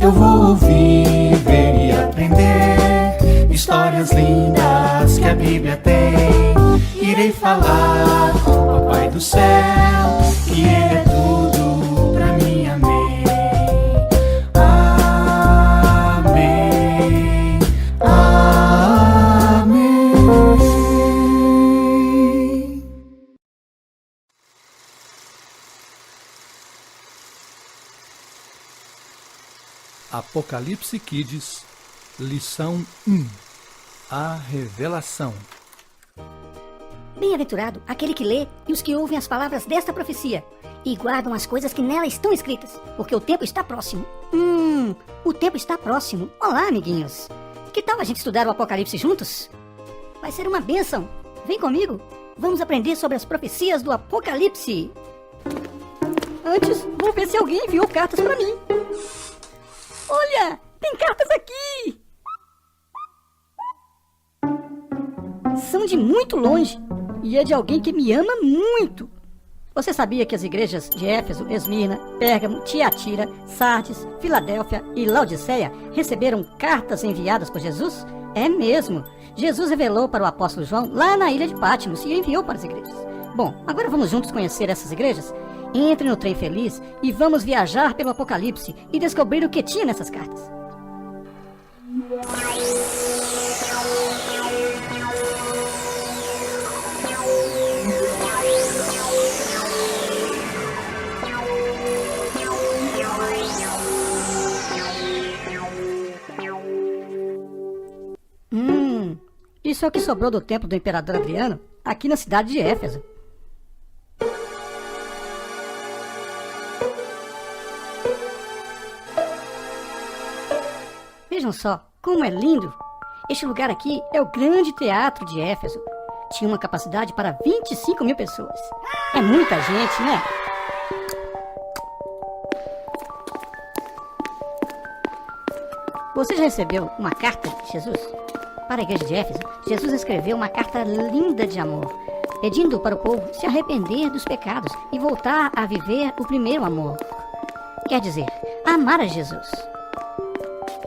Eu vou ouvir, ver e aprender histórias lindas que a Bíblia tem. Irei falar com o Papai do Céu, que Ele é tudo pra mim, amém. Amém, amém. Apocalipse Kids, lição 1: A revelação. Bem-aventurado aquele que lê e os que ouvem as palavras desta profecia e guardam as coisas que nela estão escritas, porque o tempo está próximo. O tempo está próximo. Olá, amiguinhos. Que tal a gente estudar o Apocalipse juntos? Vai ser uma bênção. Vem comigo. Vamos aprender sobre as profecias do Apocalipse. Antes, vou ver se alguém enviou cartas para mim. Olha, tem cartas aqui. São de muito longe e é de alguém que me ama muito. Você sabia que as igrejas de Éfeso, Esmirna, Pérgamo, Tiatira, Sardes, Filadélfia e Laodiceia receberam cartas enviadas por Jesus? É mesmo. Jesus revelou para o apóstolo João lá na ilha de Patmos e enviou para as igrejas. Bom, agora vamos juntos conhecer essas igrejas? Entre no trem feliz e vamos viajar pelo Apocalipse e descobrir o que tinha nessas cartas. Isso é o que sobrou do templo do imperador Adriano, aqui na cidade de Éfeso. Vejam só, como é lindo! Este lugar aqui é o grande teatro de Éfeso. Tinha uma capacidade para 25 mil pessoas. É muita gente, né? Você já recebeu uma carta de Jesus? Para a igreja de Éfeso, Jesus escreveu uma carta linda de amor, pedindo para o povo se arrepender dos pecados e voltar a viver o primeiro amor. Quer dizer, amar a Jesus.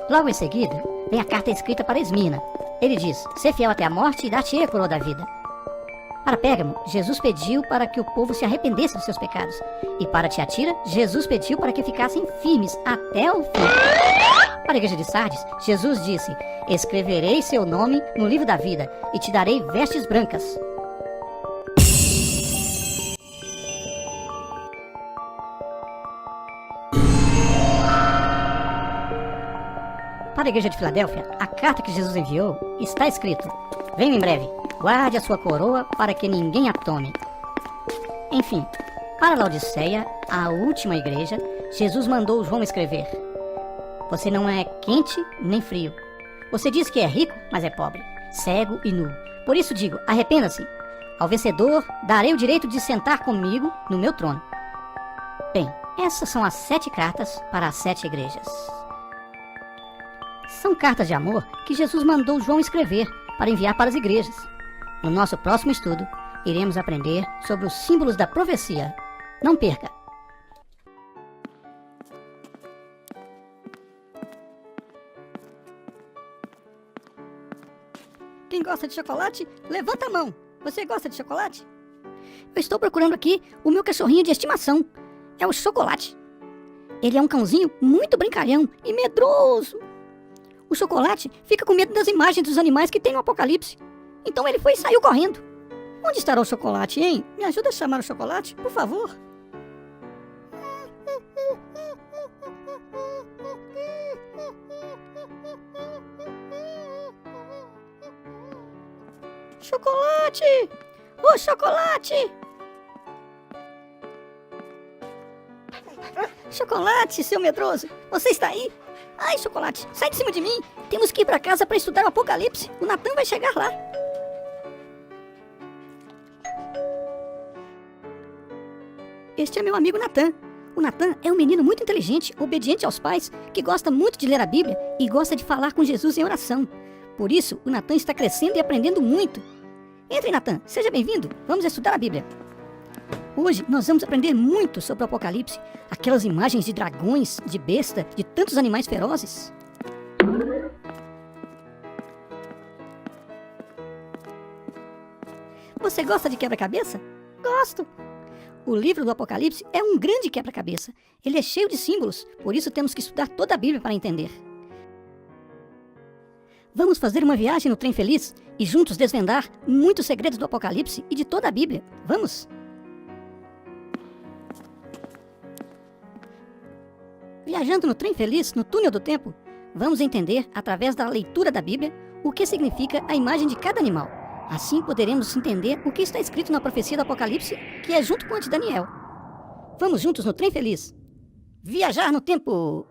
Logo em seguida, vem a carta escrita para Esmirna. Ele diz: ser fiel até a morte e dar-te-ei a coroa da vida. Para Pérgamo, Jesus pediu para que o povo se arrependesse dos seus pecados. E para Tiatira, Jesus pediu para que ficassem firmes até o fim. Para a igreja de Sardes, Jesus disse: escreverei seu nome no livro da vida e te darei vestes brancas. Para a igreja de Filadélfia, a carta que Jesus enviou está escrito: venho em breve, guarde a sua coroa para que ninguém a tome. Enfim, para Laodiceia, a última igreja, Jesus mandou João escrever: você não é quente nem frio. Você diz que é rico, mas é pobre, cego e nu. Por isso digo, arrependa-se. Ao vencedor, darei o direito de sentar comigo no meu trono. Bem, essas são as 7 cartas para as 7 igrejas. São cartas de amor que Jesus mandou João escrever para enviar para as igrejas. No nosso próximo estudo, iremos aprender sobre os símbolos da profecia. Não perca! Quem gosta de chocolate, levanta a mão. Você gosta de chocolate? Eu estou procurando aqui o meu cachorrinho de estimação. É o Chocolate. Ele é um cãozinho muito brincalhão e medroso. O Chocolate fica com medo das imagens dos animais que tem no Apocalipse. Então ele foi e saiu correndo. Onde estará o Chocolate, hein? Me ajuda a chamar o Chocolate, por favor. Chocolate! Ô, Chocolate! Chocolate, seu medroso! Você está aí? Ai, Chocolate, sai de cima de mim! Temos que ir para casa para estudar o Apocalipse. O Natan vai chegar lá. Este é meu amigo Natan. O Natan é um menino muito inteligente, obediente aos pais, que gosta muito de ler a Bíblia e gosta de falar com Jesus em oração. Por isso, o Natan está crescendo e aprendendo muito. Entre, Natan. Seja bem-vindo. Vamos estudar a Bíblia. Hoje nós vamos aprender muito sobre o Apocalipse, aquelas imagens de dragões, de besta, de tantos animais ferozes. Você gosta de quebra-cabeça? Gosto! O livro do Apocalipse é um grande quebra-cabeça. Ele é cheio de símbolos, por isso temos que estudar toda a Bíblia para entender. Vamos fazer uma viagem no trem feliz e juntos desvendar muitos segredos do Apocalipse e de toda a Bíblia. Vamos? Viajando no trem feliz, no túnel do tempo, vamos entender, através da leitura da Bíblia, o que significa a imagem de cada animal. Assim poderemos entender o que está escrito na profecia do Apocalipse, que é junto com a de Daniel. Vamos juntos no trem feliz. Viajar no tempo!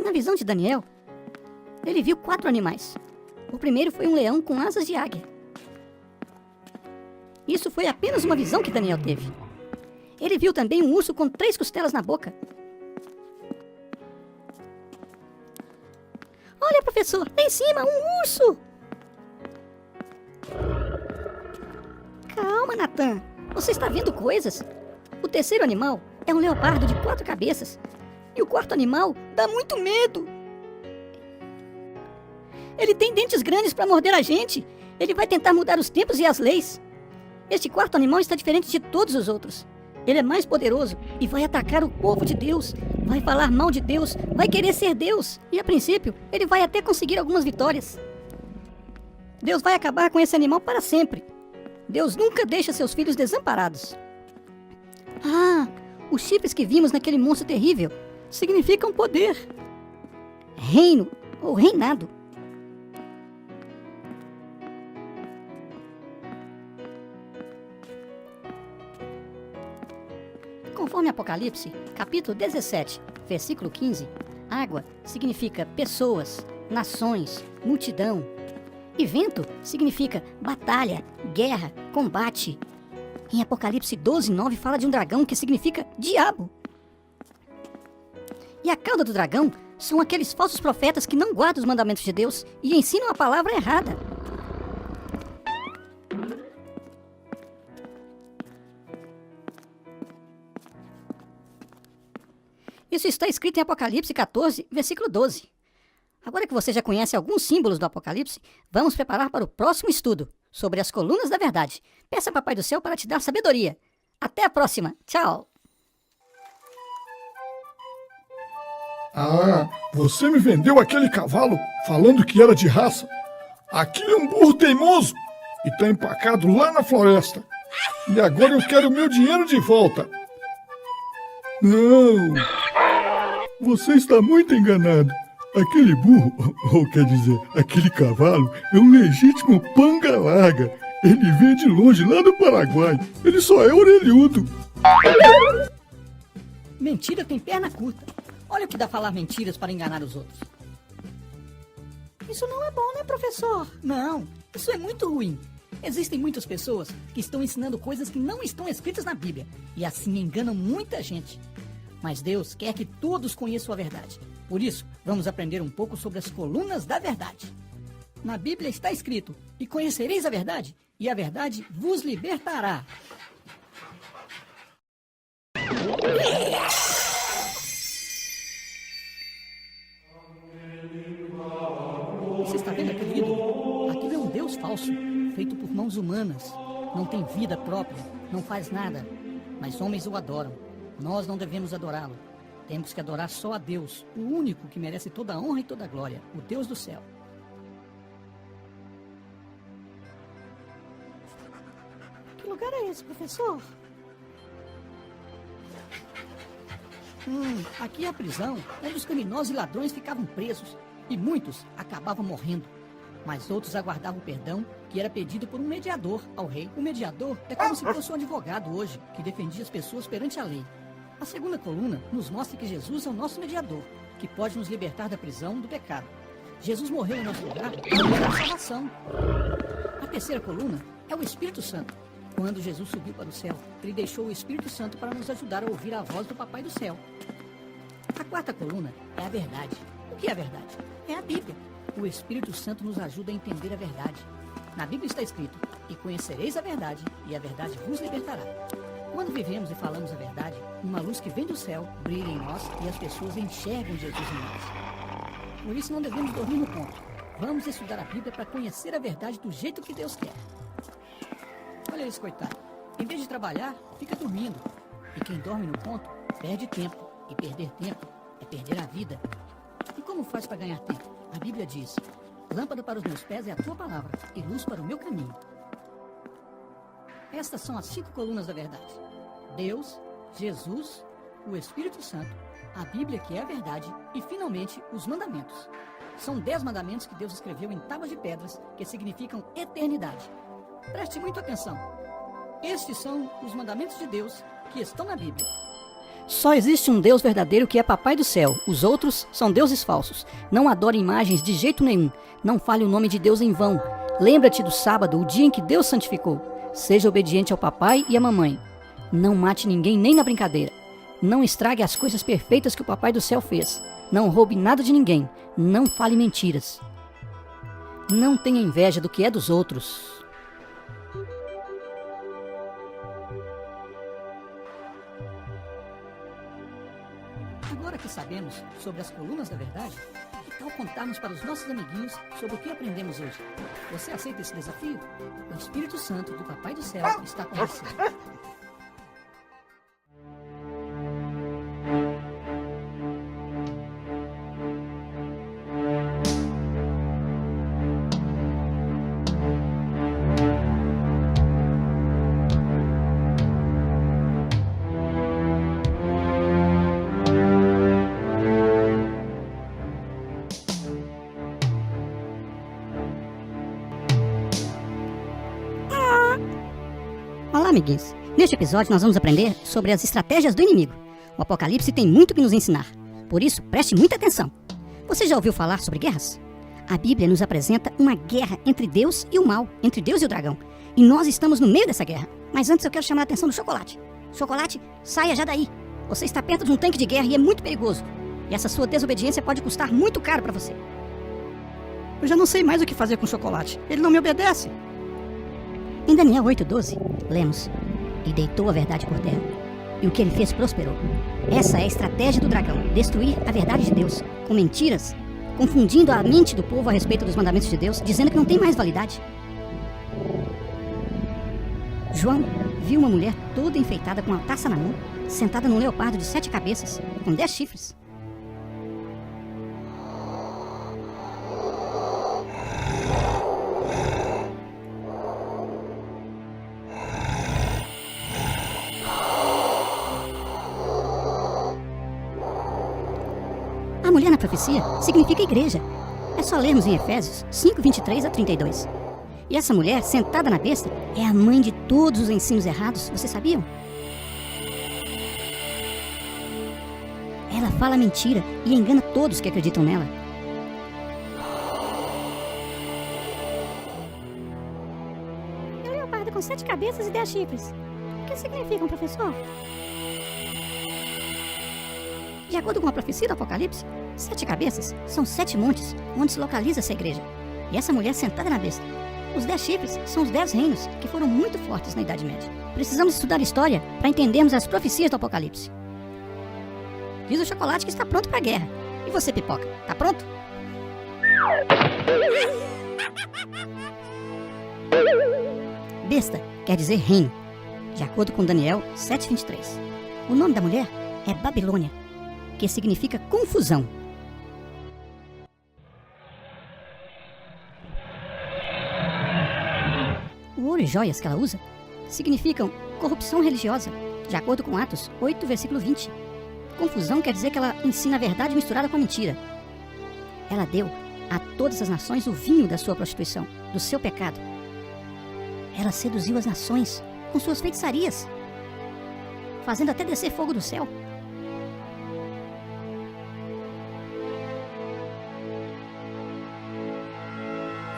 Na visão de Daniel, ele viu 4 animais. O primeiro foi um leão com asas de águia. Isso foi apenas uma visão que Daniel teve. Ele viu também um urso com 3 costelas na boca. Olha, professor, lá em cima, um urso! Calma, Natan. Você está vendo coisas. O terceiro animal é um leopardo de 4 cabeças. E o quarto animal dá muito medo. Ele tem dentes grandes para morder a gente. Ele vai tentar mudar os tempos e as leis. Este quarto animal está diferente de todos os outros. Ele é mais poderoso e vai atacar o povo de Deus. Vai falar mal de Deus, vai querer ser Deus. E a princípio, ele vai até conseguir algumas vitórias. Deus vai acabar com esse animal para sempre. Deus nunca deixa seus filhos desamparados. Ah, os chifres que vimos naquele monstro terrível significam poder, reino ou reinado. Conforme Apocalipse, capítulo 17, versículo 15, água significa pessoas, nações, multidão. E vento significa batalha, guerra, combate. Em Apocalipse 12, 9 fala de um dragão que significa diabo. E a cauda do dragão são aqueles falsos profetas que não guardam os mandamentos de Deus e ensinam a palavra errada. Isso está escrito em Apocalipse 14, versículo 12. Agora que você já conhece alguns símbolos do Apocalipse, vamos preparar para o próximo estudo sobre as colunas da verdade. Peça a Papai do Céu para te dar sabedoria. Até a próxima. Tchau. Ah, você me vendeu aquele cavalo falando que era de raça. Aquilo é um burro teimoso e está empacado lá na floresta. E agora eu quero o meu dinheiro de volta. Não, você está muito enganado. Aquele burro, ou quer dizer, aquele cavalo, é um legítimo panga larga. Ele veio de longe, lá do Paraguai. Ele só é orelhudo. Mentira tem perna curta. Olha o que dá falar mentiras para enganar os outros. Isso não é bom, né, professor? Não, isso é muito ruim. Existem muitas pessoas que estão ensinando coisas que não estão escritas na Bíblia e assim enganam muita gente. Mas Deus quer que todos conheçam a verdade. Por isso, vamos aprender um pouco sobre as colunas da verdade. Na Bíblia está escrito: e conhecereis a verdade, e a verdade vos libertará. Você está vendo aquele ídolo? Aquilo é um Deus falso, feito por mãos humanas. Não tem vida própria, não faz nada. Mas homens o adoram. Nós não devemos adorá-lo. Temos que adorar só a Deus, o único que merece toda a honra e toda a glória, o Deus do céu. Que lugar é esse, professor? Aqui é a prisão, onde os criminosos e ladrões ficavam presos, e muitos acabavam morrendo. Mas outros aguardavam o perdão, que era pedido por um mediador ao rei. O mediador é como se fosse um advogado hoje, que defendia as pessoas perante a lei. A segunda coluna nos mostra que Jesus é o nosso mediador, que pode nos libertar da prisão do pecado. Jesus morreu em nosso lugar para nos dar salvação. A terceira coluna é o Espírito Santo. Quando Jesus subiu para o céu, ele deixou o Espírito Santo para nos ajudar a ouvir a voz do Papai do Céu. A quarta coluna é a verdade. O que é a verdade? É a Bíblia. O Espírito Santo nos ajuda a entender a verdade. Na Bíblia está escrito: e conhecereis a verdade, e a verdade vos libertará. Quando vivemos e falamos a verdade, uma luz que vem do céu brilha em nós e as pessoas enxergam Jesus em nós. Por isso não devemos dormir no ponto. Vamos estudar a Bíblia para conhecer a verdade do jeito que Deus quer. Olha isso, coitado. Em vez de trabalhar, fica dormindo. E quem dorme no ponto, perde tempo. E perder tempo é perder a vida. E como faz para ganhar tempo? A Bíblia diz: lâmpada para os meus pés é a tua palavra, e luz para o meu caminho. Estas são as 5 colunas da verdade: Deus, Jesus, o Espírito Santo, a Bíblia que é a verdade e, finalmente, os mandamentos. São 10 mandamentos que Deus escreveu em tábuas de pedras que significam eternidade. Preste muita atenção. Estes são os mandamentos de Deus que estão na Bíblia. Só existe um Deus verdadeiro que é Papai do Céu. Os outros são deuses falsos. Não adore imagens de jeito nenhum. Não fale o nome de Deus em vão. Lembra-te do sábado, o dia em que Deus santificou. Seja obediente ao papai e à mamãe. Não mate ninguém nem na brincadeira. Não estrague as coisas perfeitas que o Papai do Céu fez. Não roube nada de ninguém. Não fale mentiras. Não tenha inveja do que é dos outros. Agora que sabemos sobre as colunas da verdade, que tal contarmos para os nossos amiguinhos sobre o que aprendemos hoje? Você aceita esse desafio? O Espírito Santo do Papai do Céu está com você. Olá, amiguinhos. Neste episódio nós vamos aprender sobre as estratégias do inimigo. O Apocalipse tem muito que nos ensinar. Por isso, preste muita atenção. Você já ouviu falar sobre guerras? A Bíblia nos apresenta uma guerra entre Deus e o mal, entre Deus e o dragão. E nós estamos no meio dessa guerra. Mas antes eu quero chamar a atenção do chocolate. Chocolate, saia já daí. Você está perto de um tanque de guerra e é muito perigoso. E essa sua desobediência pode custar muito caro para você. Eu já não sei mais o que fazer com o chocolate. Ele não me obedece. Em Daniel 8:12, lemos: e deitou a verdade por terra, e o que ele fez prosperou. Essa é a estratégia do dragão: destruir a verdade de Deus, com mentiras, confundindo a mente do povo a respeito dos mandamentos de Deus, dizendo que não tem mais validade. João viu uma mulher toda enfeitada com uma taça na mão, sentada num leopardo de 7 cabeças, com 10 chifres. A mulher na profecia significa igreja. É só lermos em Efésios 5:23-32. E essa mulher, sentada na besta, é a mãe de todos os ensinos errados, vocês sabiam? Ela fala mentira e engana todos que acreditam nela. É um leopardo com 7 cabeças e 10 chifres. O que significam, professor? De acordo com a profecia do Apocalipse, 7 cabeças são 7 montes onde se localiza essa igreja. E essa mulher sentada na besta. Os 10 chifres são os 10 reinos que foram muito fortes na Idade Média. Precisamos estudar história para entendermos as profecias do Apocalipse. Diz o chocolate que está pronto para a guerra. E você, pipoca, tá pronto? Besta quer dizer reino, de acordo com Daniel 7:23. O nome da mulher é Babilônia, que significa confusão. O ouro e joias que ela usa significam corrupção religiosa, de acordo com Atos 8, versículo 20. Confusão quer dizer que ela ensina a verdade misturada com a mentira. Ela deu a todas as nações o vinho da sua prostituição, do seu pecado. Ela seduziu as nações com suas feitiçarias, fazendo até descer fogo do céu.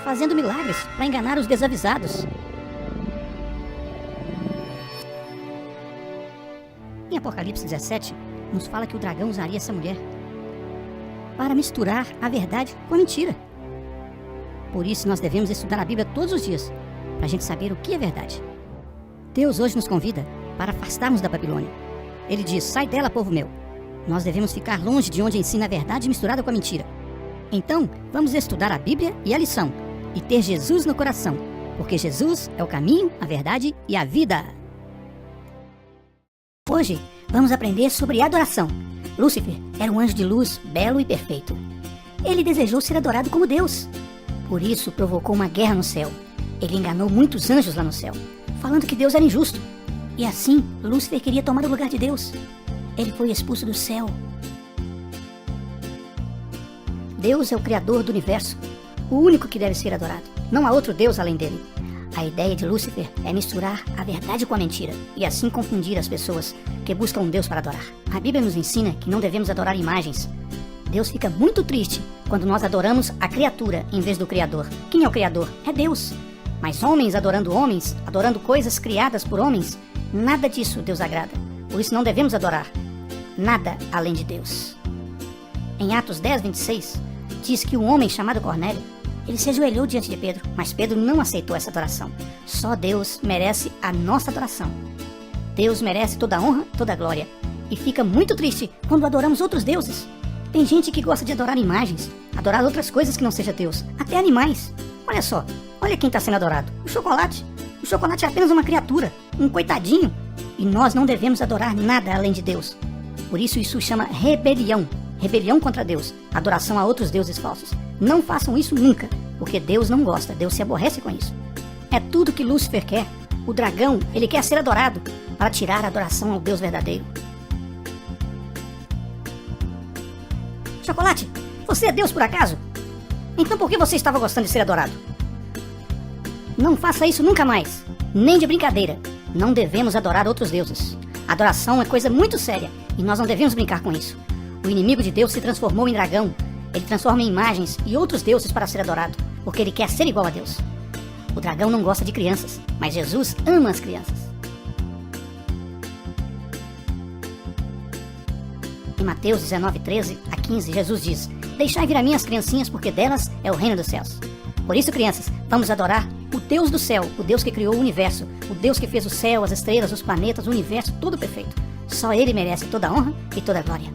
fazendo milagres para enganar os desavisados. Em Apocalipse 17, nos fala que o dragão usaria essa mulher para misturar a verdade com a mentira. Por isso nós devemos estudar a Bíblia todos os dias, para a gente saber o que é verdade. Deus hoje nos convida para afastarmos da Babilônia. Ele diz: sai dela, povo meu. Nós devemos ficar longe de onde ensina a verdade misturada com a mentira. Então, vamos estudar a Bíblia e a lição, e ter Jesus no coração, porque Jesus é o caminho, a verdade e a vida. Hoje, vamos aprender sobre adoração. Lúcifer era um anjo de luz, belo e perfeito. Ele desejou ser adorado como Deus. Por isso, provocou uma guerra no céu. Ele enganou muitos anjos lá no céu, falando que Deus era injusto. E assim, Lúcifer queria tomar o lugar de Deus. Ele foi expulso do céu. Deus é o Criador do universo, o único que deve ser adorado. Não há outro Deus além dele. A ideia de Lúcifer é misturar a verdade com a mentira e assim confundir as pessoas que buscam um Deus para adorar. A Bíblia nos ensina que não devemos adorar imagens. Deus fica muito triste quando nós adoramos a criatura em vez do Criador. Quem é o Criador? É Deus. Mas homens, adorando coisas criadas por homens, nada disso Deus agrada. Por isso não devemos adorar nada além de Deus. Em Atos 10, 26, diz que um homem chamado Cornélio, ele se ajoelhou diante de Pedro, mas Pedro não aceitou essa adoração. Só Deus merece a nossa adoração. Deus merece toda a honra, toda a glória. E fica muito triste quando adoramos outros deuses. Tem gente que gosta de adorar imagens, adorar outras coisas que não seja Deus, até animais. Olha só, olha quem está sendo adorado, o chocolate. O chocolate é apenas uma criatura, um coitadinho. E nós não devemos adorar nada além de Deus. Por isso chama rebelião. Rebelião contra Deus, adoração a outros deuses falsos. Não façam isso nunca, porque Deus não gosta, Deus se aborrece com isso. É tudo que Lúcifer quer. O dragão, ele quer ser adorado para tirar a adoração ao Deus verdadeiro. Chocolate, você é Deus por acaso? Então por que você estava gostando de ser adorado? Não faça isso nunca mais, nem de brincadeira. Não devemos adorar outros deuses. Adoração é coisa muito séria e nós não devemos brincar com isso. O inimigo de Deus se transformou em dragão. Ele transforma em imagens e outros deuses para ser adorado, porque ele quer ser igual a Deus. O dragão não gosta de crianças, mas Jesus ama as crianças. Em Mateus 19, 13 a 15, Jesus diz: deixai vir a mim as criancinhas, porque delas é o reino dos céus. Por isso, crianças, vamos adorar o Deus do céu, o Deus que criou o universo, o Deus que fez o céu, as estrelas, os planetas, o universo, tudo perfeito. Só Ele merece toda a honra e toda a glória.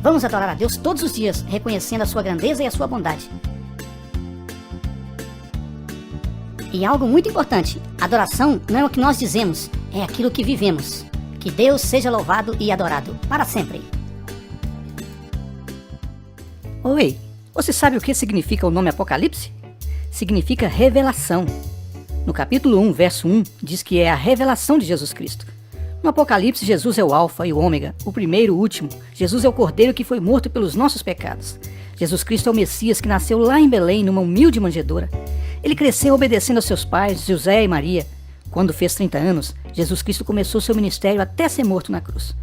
Vamos adorar a Deus todos os dias, reconhecendo a sua grandeza e a sua bondade. E algo muito importante, adoração não é o que nós dizemos, é aquilo que vivemos. Que Deus seja louvado e adorado para sempre. Oi, você sabe o que significa o nome Apocalipse? Significa revelação. No capítulo 1, verso 1, diz que é a revelação de Jesus Cristo. No Apocalipse, Jesus é o Alfa e o Ômega, o primeiro e o último. Jesus é o Cordeiro que foi morto pelos nossos pecados. Jesus Cristo é o Messias que nasceu lá em Belém, numa humilde manjedoura. Ele cresceu obedecendo aos seus pais, José e Maria. Quando fez 30 anos, Jesus Cristo começou seu ministério até ser morto na cruz.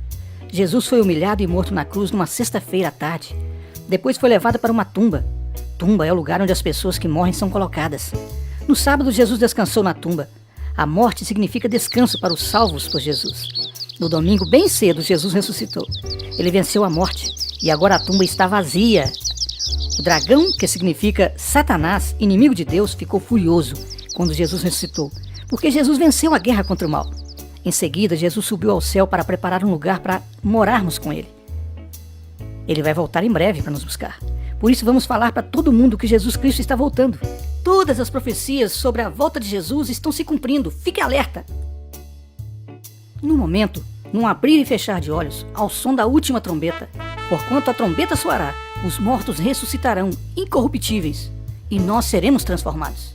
Jesus foi humilhado e morto na cruz numa sexta-feira à tarde. Depois foi levado para uma tumba. Tumba é o lugar onde as pessoas que morrem são colocadas. No sábado, Jesus descansou na tumba. A morte significa descanso para os salvos por Jesus. No domingo, bem cedo, Jesus ressuscitou. Ele venceu a morte e agora a tumba está vazia. O dragão, que significa Satanás, inimigo de Deus, ficou furioso quando Jesus ressuscitou, porque Jesus venceu a guerra contra o mal. Em seguida, Jesus subiu ao céu para preparar um lugar para morarmos com Ele. Ele vai voltar em breve para nos buscar. Por isso vamos falar para todo mundo que Jesus Cristo está voltando. Todas as profecias sobre a volta de Jesus estão se cumprindo. Fique alerta! No momento, num abrir e fechar de olhos, ao som da última trombeta, porquanto a trombeta soará, os mortos ressuscitarão incorruptíveis e nós seremos transformados.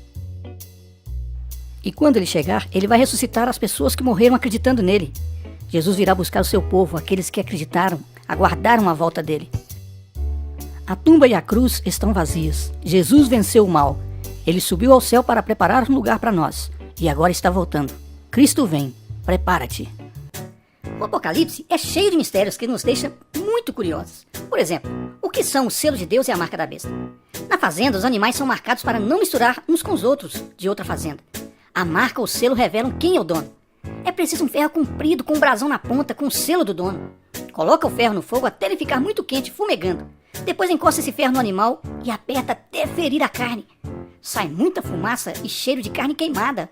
E quando ele chegar, ele vai ressuscitar as pessoas que morreram acreditando nele. Jesus virá buscar o seu povo, aqueles que acreditaram, aguardaram a volta dele. A tumba e a cruz estão vazias. Jesus venceu o mal. Ele subiu ao céu para preparar um lugar para nós. E agora está voltando. Cristo vem. Prepara-te. O Apocalipse é cheio de mistérios que nos deixa muito curiosos. Por exemplo, o que são o selo de Deus e a marca da besta? Na fazenda, os animais são marcados para não misturar uns com os outros de outra fazenda. A marca ou selo revelam quem é o dono. É preciso um ferro comprido com um brasão na ponta com o selo do dono. Coloca o ferro no fogo até ele ficar muito quente, fumegando. Depois encosta esse ferro no animal e aperta até ferir a carne. Sai muita fumaça e cheiro de carne queimada.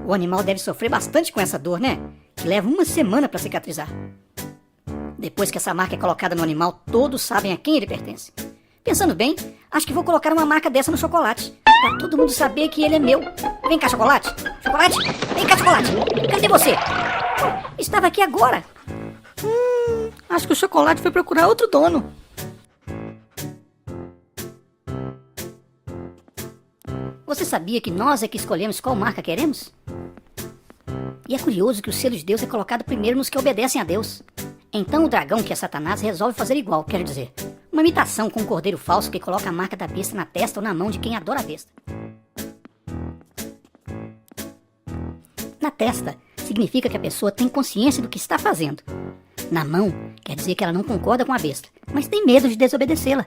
O animal deve sofrer bastante com essa dor, né? Que leva uma semana para cicatrizar. Depois que essa marca é colocada no animal, todos sabem a quem ele pertence. Pensando bem, acho que vou colocar uma marca dessa no chocolate, pra todo mundo saber que ele é meu. Vem cá, chocolate. Chocolate? Vem cá, chocolate. Cadê você? Estava aqui agora. Acho que o chocolate foi procurar outro dono. Você sabia que nós é que escolhemos qual marca queremos? E é curioso que o selo de Deus é colocado primeiro nos que obedecem a Deus. Então o dragão, que é Satanás, resolve fazer igual, quero dizer, uma imitação com um cordeiro falso que coloca a marca da besta na testa ou na mão de quem adora a besta. Na testa, significa que a pessoa tem consciência do que está fazendo. Na mão, quer dizer que ela não concorda com a besta, mas tem medo de desobedecê-la.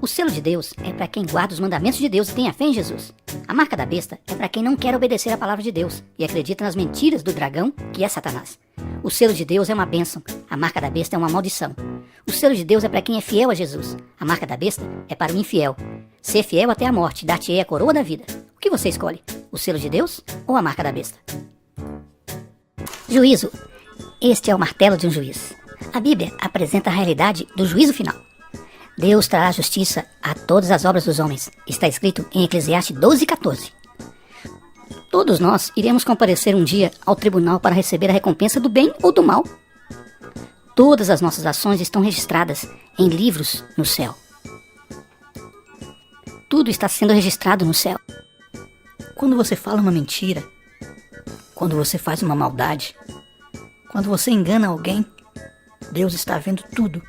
O selo de Deus é para quem guarda os mandamentos de Deus e tem a fé em Jesus. A marca da besta é para quem não quer obedecer a palavra de Deus e acredita nas mentiras do dragão, que é Satanás. O selo de Deus é uma bênção, a marca da besta é uma maldição. O selo de Deus é para quem é fiel a Jesus. A marca da besta é para o infiel. Ser fiel até a morte, dar-te-ei a coroa da vida. O que você escolhe? O selo de Deus ou a marca da besta? Juízo. Este é o martelo de um juiz. A Bíblia apresenta a realidade do juízo final. Deus trará justiça a todas as obras dos homens. Está escrito em Eclesiastes 12:14. Todos nós iremos comparecer um dia ao tribunal para receber a recompensa do bem ou do mal. Todas as nossas ações estão registradas em livros no céu. Tudo está sendo registrado no céu. Quando você fala uma mentira, quando você faz uma maldade, quando você engana alguém, Deus está vendo tudo.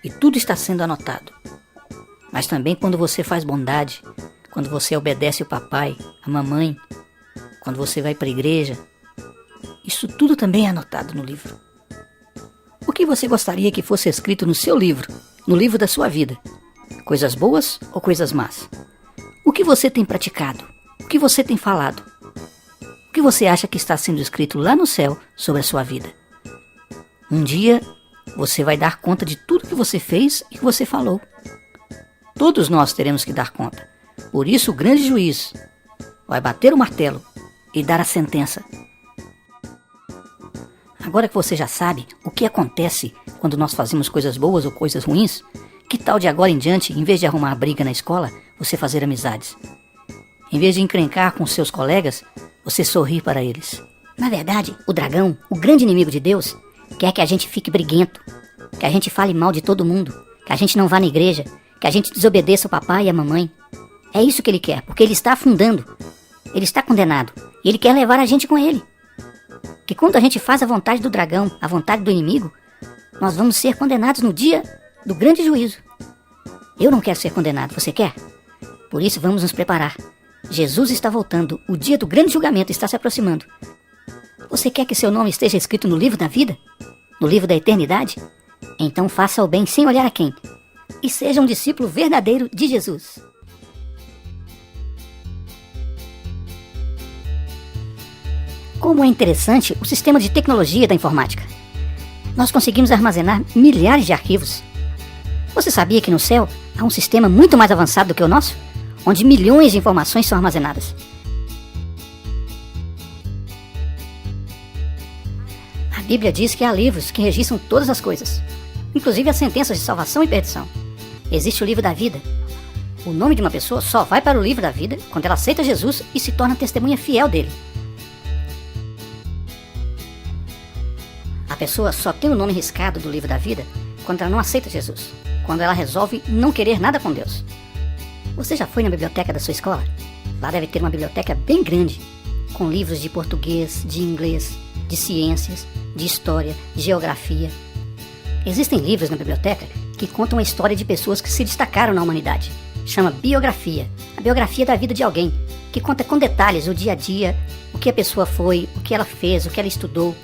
E tudo está sendo anotado. Mas também quando você faz bondade, quando você obedece o papai, a mamãe, quando você vai para a igreja, isso tudo também é anotado no livro. O que você gostaria que fosse escrito no seu livro, no livro da sua vida? Coisas boas ou coisas más? O que você tem praticado? O que você tem falado? O que você acha que está sendo escrito lá no céu sobre a sua vida? Um dia você vai dar conta de tudo que você fez e que você falou. Todos nós teremos que dar conta. Por isso o grande juiz vai bater o martelo e dar a sentença. Agora que você já sabe o que acontece quando nós fazemos coisas boas ou coisas ruins, que tal de agora em diante, em vez de arrumar briga na escola, você fazer amizades? Em vez de encrencar com seus colegas, você sorrir para eles. Na verdade, o dragão, o grande inimigo de Deus, quer que a gente fique briguento, que a gente fale mal de todo mundo, que a gente não vá na igreja, que a gente desobedeça o papai e a mamãe. É isso que ele quer, porque ele está afundando, ele está condenado, e ele quer levar a gente com ele. Que quando a gente faz a vontade do dragão, a vontade do inimigo, nós vamos ser condenados no dia do grande juízo. Eu não quero ser condenado, você quer? Por isso vamos nos preparar. Jesus está voltando, o dia do grande julgamento está se aproximando. Você quer que seu nome esteja escrito no livro da vida? No livro da eternidade? Então faça o bem sem olhar a quem. E seja um discípulo verdadeiro de Jesus. Como é interessante o sistema de tecnologia da informática. Nós conseguimos armazenar milhares de arquivos. Você sabia que no céu há um sistema muito mais avançado do que o nosso? Onde milhões de informações são armazenadas. A Bíblia diz que há livros que registram todas as coisas, inclusive as sentenças de salvação e perdição. Existe o livro da vida. O nome de uma pessoa só vai para o livro da vida quando ela aceita Jesus e se torna testemunha fiel dele. A pessoa só tem o nome riscado do livro da vida quando ela não aceita Jesus, quando ela resolve não querer nada com Deus. Você já foi na biblioteca da sua escola? Lá deve ter uma biblioteca bem grande, com livros de português, de inglês, de ciências, de história, de geografia. Existem livros na biblioteca que contam a história de pessoas que se destacaram na humanidade. Chama biografia, a biografia da vida de alguém, que conta com detalhes o dia a dia, o que a pessoa foi, o que ela fez, o que ela estudou.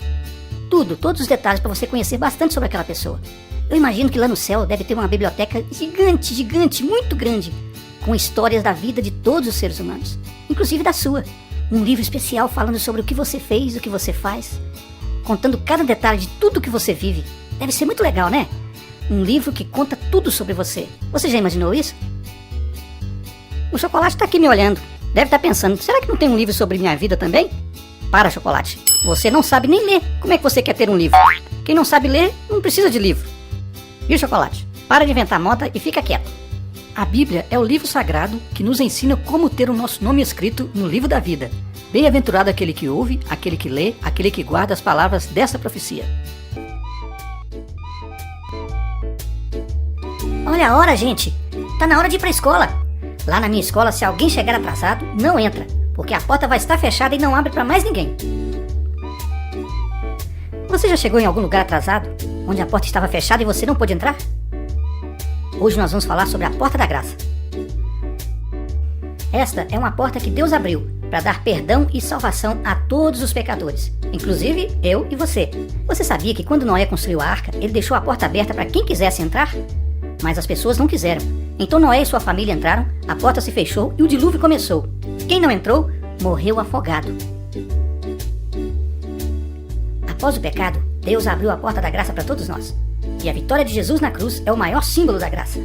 Tudo, todos os detalhes para você conhecer bastante sobre aquela pessoa. Eu imagino que lá no céu deve ter uma biblioteca gigante, gigante, muito grande, com histórias da vida de todos os seres humanos, inclusive da sua. Um livro especial falando sobre o que você fez, o que você faz, contando cada detalhe de tudo que você vive. Deve ser muito legal, né? Um livro que conta tudo sobre você. Você já imaginou isso? O Chocolate tá aqui me olhando. Deve estar pensando, será que não tem um livro sobre minha vida também? Para, Chocolate. Você não sabe nem ler. Como é que você quer ter um livro? Quem não sabe ler, não precisa de livro. Viu, Chocolate? Para de inventar moda e fica quieto. A Bíblia é o livro sagrado que nos ensina como ter o nosso nome escrito no livro da vida. Bem-aventurado aquele que ouve, aquele que lê, aquele que guarda as palavras dessa profecia. Olha a hora, gente. Tá na hora de ir pra escola. Lá na minha escola, se alguém chegar atrasado, não entra, porque a porta vai estar fechada e não abre pra mais ninguém. Você já chegou em algum lugar atrasado, onde a porta estava fechada e você não pôde entrar? Hoje nós vamos falar sobre a Porta da Graça. Esta é uma porta que Deus abriu para dar perdão e salvação a todos os pecadores, inclusive eu e você. Você sabia que quando Noé construiu a arca, ele deixou a porta aberta para quem quisesse entrar? Mas as pessoas não quiseram. Então Noé e sua família entraram, a porta se fechou e o dilúvio começou. Quem não entrou, morreu afogado. Após o pecado, Deus abriu a porta da graça para todos nós. E a vitória de Jesus na cruz é o maior símbolo da graça.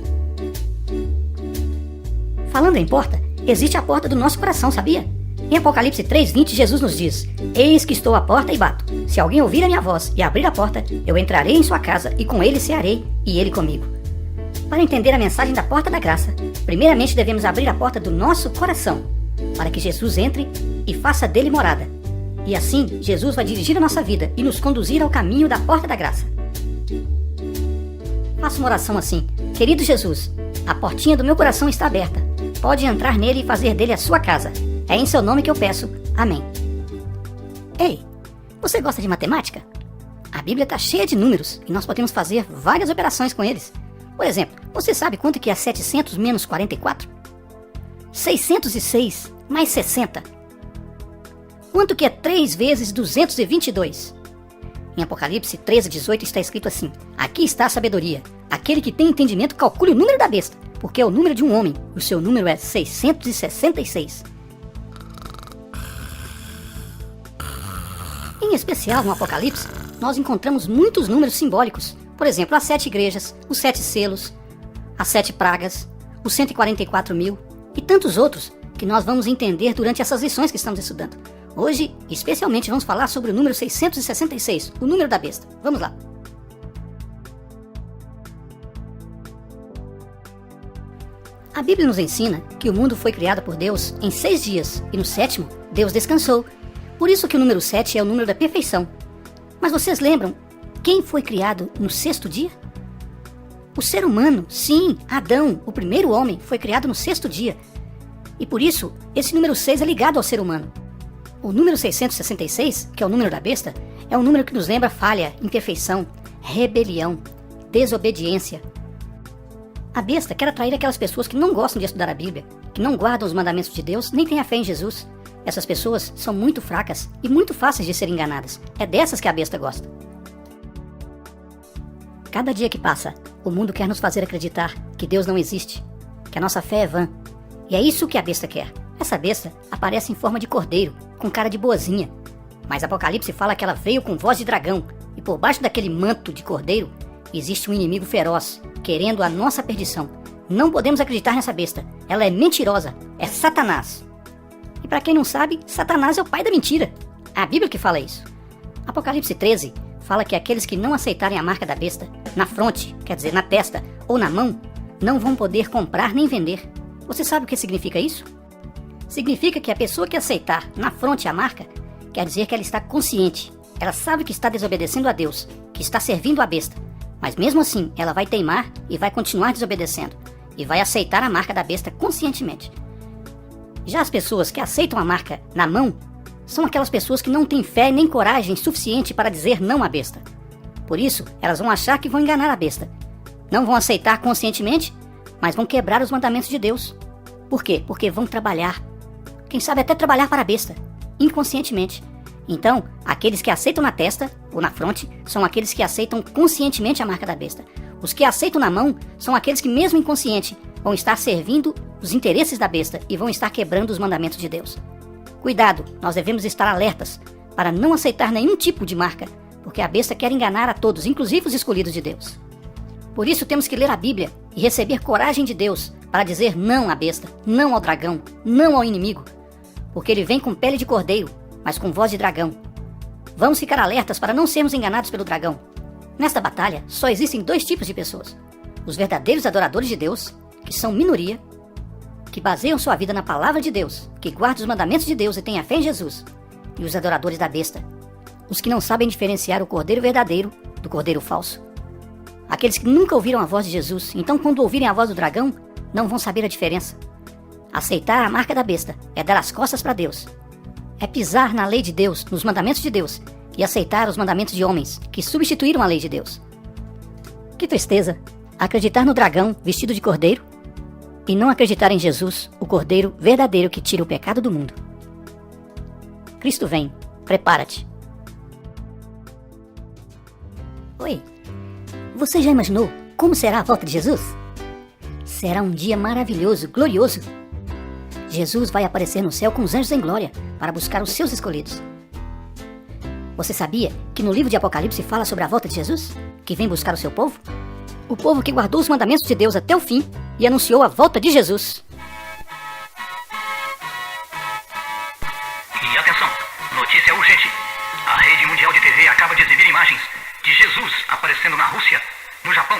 Falando em porta, existe a porta do nosso coração, sabia? Em Apocalipse 3:20, Jesus nos diz: Eis que estou à porta e bato. Se alguém ouvir a minha voz e abrir a porta, eu entrarei em sua casa e com ele cearei e ele comigo. Para entender a mensagem da porta da graça, primeiramente devemos abrir a porta do nosso coração, para que Jesus entre e faça dele morada. E assim, Jesus vai dirigir a nossa vida e nos conduzir ao caminho da porta da graça. Faça uma oração assim: Querido Jesus, a portinha do meu coração está aberta. Pode entrar nele e fazer dele a sua casa. É em seu nome que eu peço. Amém. Ei, você gosta de matemática? A Bíblia está cheia de números e nós podemos fazer várias operações com eles. Por exemplo, você sabe quanto que é 700 menos 44? 606 mais 60. Quanto que é 3 vezes 222? Em Apocalipse 13:18 está escrito assim: Aqui está a sabedoria. Aquele que tem entendimento calcule o número da besta, porque é o número de um homem. O seu número é 666. Em especial no Apocalipse, nós encontramos muitos números simbólicos. Por exemplo, as 7 igrejas, os 7 selos, as 7 pragas, os 144 mil e tantos outros que nós vamos entender durante essas lições que estamos estudando. Hoje, especialmente, vamos falar sobre o número 666, o número da besta. Vamos lá. A Bíblia nos ensina que o mundo foi criado por Deus em 6 dias e no 7º, Deus descansou. Por isso que o número 7 é o número da perfeição. Mas vocês lembram quem foi criado no 6º dia? O ser humano, sim, Adão, o primeiro homem, foi criado no 6º dia. E por isso, esse número 6 é ligado ao ser humano. O número 666, que é o número da besta, é um número que nos lembra falha, imperfeição, rebelião, desobediência. A besta quer atrair aquelas pessoas que não gostam de estudar a Bíblia, que não guardam os mandamentos de Deus, nem têm a fé em Jesus. Essas pessoas são muito fracas e muito fáceis de serem enganadas. É dessas que a besta gosta. Cada dia que passa, o mundo quer nos fazer acreditar que Deus não existe, que a nossa fé é vã. E é isso que a besta quer. Essa besta aparece em forma de cordeiro, com cara de boazinha. Mas Apocalipse fala que ela veio com voz de dragão, e por baixo daquele manto de cordeiro, existe um inimigo feroz, querendo a nossa perdição. Não podemos acreditar nessa besta. Ela é mentirosa, é Satanás. E para quem não sabe, Satanás é o pai da mentira. É a Bíblia que fala isso. Apocalipse 13 fala que aqueles que não aceitarem a marca da besta, na fronte, quer dizer, na testa ou na mão, não vão poder comprar nem vender. Você sabe o que significa isso? Significa que a pessoa que aceitar na fronte a marca, quer dizer que ela está consciente. Ela sabe que está desobedecendo a Deus, que está servindo a besta. Mas mesmo assim, ela vai teimar e vai continuar desobedecendo. E vai aceitar a marca da besta conscientemente. Já as pessoas que aceitam a marca na mão, são aquelas pessoas que não têm fé nem coragem suficiente para dizer não à besta. Por isso, elas vão achar que vão enganar a besta. Não vão aceitar conscientemente, mas vão quebrar os mandamentos de Deus. Por quê? Porque vão trabalhar. Quem sabe até trabalhar para a besta, inconscientemente. Então, aqueles que aceitam na testa ou na fronte são aqueles que aceitam conscientemente a marca da besta. Os que aceitam na mão são aqueles que, mesmo inconsciente, vão estar servindo os interesses da besta e vão estar quebrando os mandamentos de Deus. Cuidado, nós devemos estar alertas para não aceitar nenhum tipo de marca, porque a besta quer enganar a todos, inclusive os escolhidos de Deus. Por isso temos que ler a Bíblia e receber coragem de Deus para dizer não à besta, não ao dragão, não ao inimigo, porque ele vem com pele de cordeiro, mas com voz de dragão. Vamos ficar alertas para não sermos enganados pelo dragão. Nesta batalha, só existem 2 tipos de pessoas: os verdadeiros adoradores de Deus, que são minoria, que baseiam sua vida na palavra de Deus, que guardam os mandamentos de Deus e têm a fé em Jesus, e os adoradores da besta, os que não sabem diferenciar o cordeiro verdadeiro do cordeiro falso. Aqueles que nunca ouviram a voz de Jesus, então quando ouvirem a voz do dragão, não vão saber a diferença. Aceitar a marca da besta é dar as costas para Deus. É pisar na lei de Deus, nos mandamentos de Deus, e aceitar os mandamentos de homens, que substituíram a lei de Deus. Que tristeza, acreditar no dragão vestido de cordeiro, e não acreditar em Jesus, o cordeiro verdadeiro que tira o pecado do mundo. Cristo vem, prepara-te. Oi, você já imaginou como será a volta de Jesus? Será um dia maravilhoso, glorioso. Jesus vai aparecer no céu com os anjos em glória para buscar os seus escolhidos. Você sabia que no livro de Apocalipse fala sobre a volta de Jesus, que vem buscar o seu povo? O povo que guardou os mandamentos de Deus até o fim e anunciou a volta de Jesus. E atenção, notícia urgente. A rede mundial de TV acaba de exibir imagens de Jesus aparecendo na Rússia, no Japão,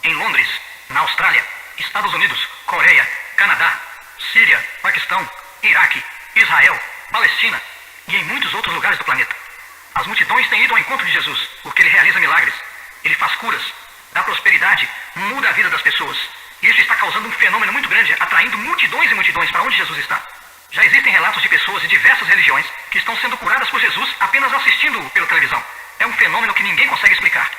em Londres, na Austrália, Estados Unidos, Coreia, Canadá, Síria, Paquistão, Iraque, Israel, Palestina e em muitos outros lugares do planeta. As multidões têm ido ao encontro de Jesus, porque ele realiza milagres, ele faz curas, dá prosperidade, muda a vida das pessoas. E isso está causando um fenômeno muito grande, atraindo multidões e multidões para onde Jesus está. Já existem relatos de pessoas de diversas religiões que estão sendo curadas por Jesus apenas assistindo-o pela televisão. É um fenômeno que ninguém consegue explicar.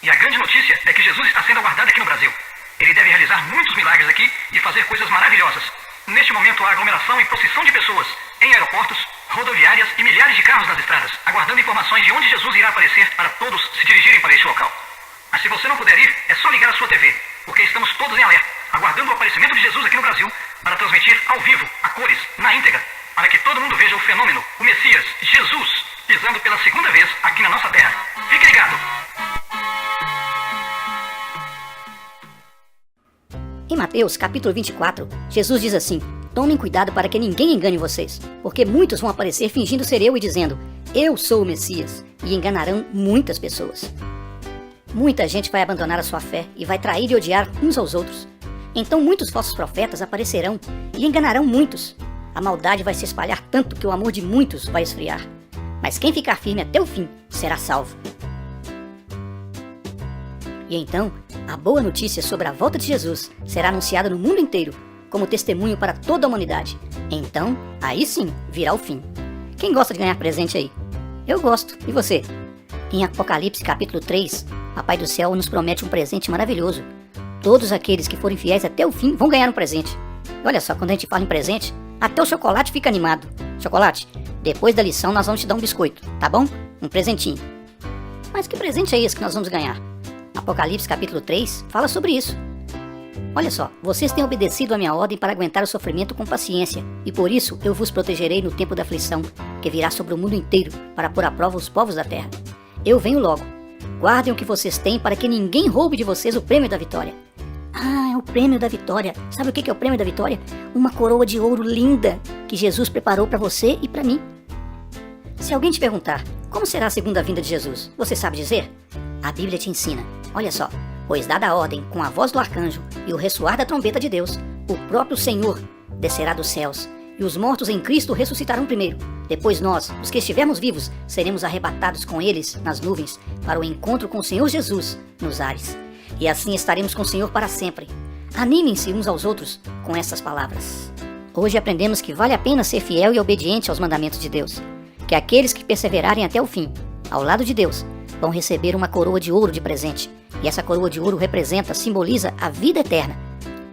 E a grande notícia é que Jesus está sendo aguardado aqui no Brasil. Ele deve realizar muitos milagres aqui e fazer coisas maravilhosas. Neste momento há aglomeração e procissão de pessoas em aeroportos, rodoviárias e milhares de carros nas estradas, aguardando informações de onde Jesus irá aparecer para todos se dirigirem para este local. Mas se você não puder ir, é só ligar a sua TV, porque estamos todos em alerta, aguardando o aparecimento de Jesus aqui no Brasil para transmitir ao vivo, a cores, na íntegra, para que todo mundo veja o fenômeno, o Messias, Jesus, pisando pela segunda vez aqui na nossa terra. Fique ligado! Em Mateus capítulo 24, Jesus diz assim: tomem cuidado para que ninguém engane vocês, porque muitos vão aparecer fingindo ser eu e dizendo, eu sou o Messias, e enganarão muitas pessoas. Muita gente vai abandonar a sua fé e vai trair e odiar uns aos outros. Então muitos falsos profetas aparecerão e enganarão muitos. A maldade vai se espalhar tanto que o amor de muitos vai esfriar. Mas quem ficar firme até o fim será salvo. E então, a boa notícia sobre a volta de Jesus será anunciada no mundo inteiro, como testemunho para toda a humanidade. Então, aí sim, virá o fim. Quem gosta de ganhar presente aí? Eu gosto. E você? Em Apocalipse capítulo 3, Papai do Céu nos promete um presente maravilhoso. Todos aqueles que forem fiéis até o fim vão ganhar um presente. E olha só, quando a gente fala em presente, até o chocolate fica animado. Chocolate, depois da lição nós vamos te dar um biscoito, tá bom? Um presentinho. Mas que presente é esse que nós vamos ganhar? Apocalipse capítulo 3 fala sobre isso. Olha só, vocês têm obedecido a minha ordem para aguentar o sofrimento com paciência, e por isso eu vos protegerei no tempo da aflição, que virá sobre o mundo inteiro, para pôr à prova os povos da terra. Eu venho logo. Guardem o que vocês têm para que ninguém roube de vocês o prêmio da vitória. Ah, é o prêmio da vitória. Sabe o que é o prêmio da vitória? Uma coroa de ouro linda que Jesus preparou para você e para mim. Se alguém te perguntar, como será a segunda vinda de Jesus? Você sabe dizer? A Bíblia te ensina. Olha só, pois dada a ordem com a voz do arcanjo e o ressoar da trombeta de Deus, o próprio Senhor descerá dos céus, e os mortos em Cristo ressuscitarão primeiro. Depois nós, os que estivermos vivos, seremos arrebatados com eles nas nuvens para o encontro com o Senhor Jesus nos ares. E assim estaremos com o Senhor para sempre. Animem-se uns aos outros com essas palavras. Hoje aprendemos que vale a pena ser fiel e obediente aos mandamentos de Deus. Que aqueles que perseverarem até o fim, ao lado de Deus, vão receber uma coroa de ouro de presente. E essa coroa de ouro representa, simboliza a vida eterna.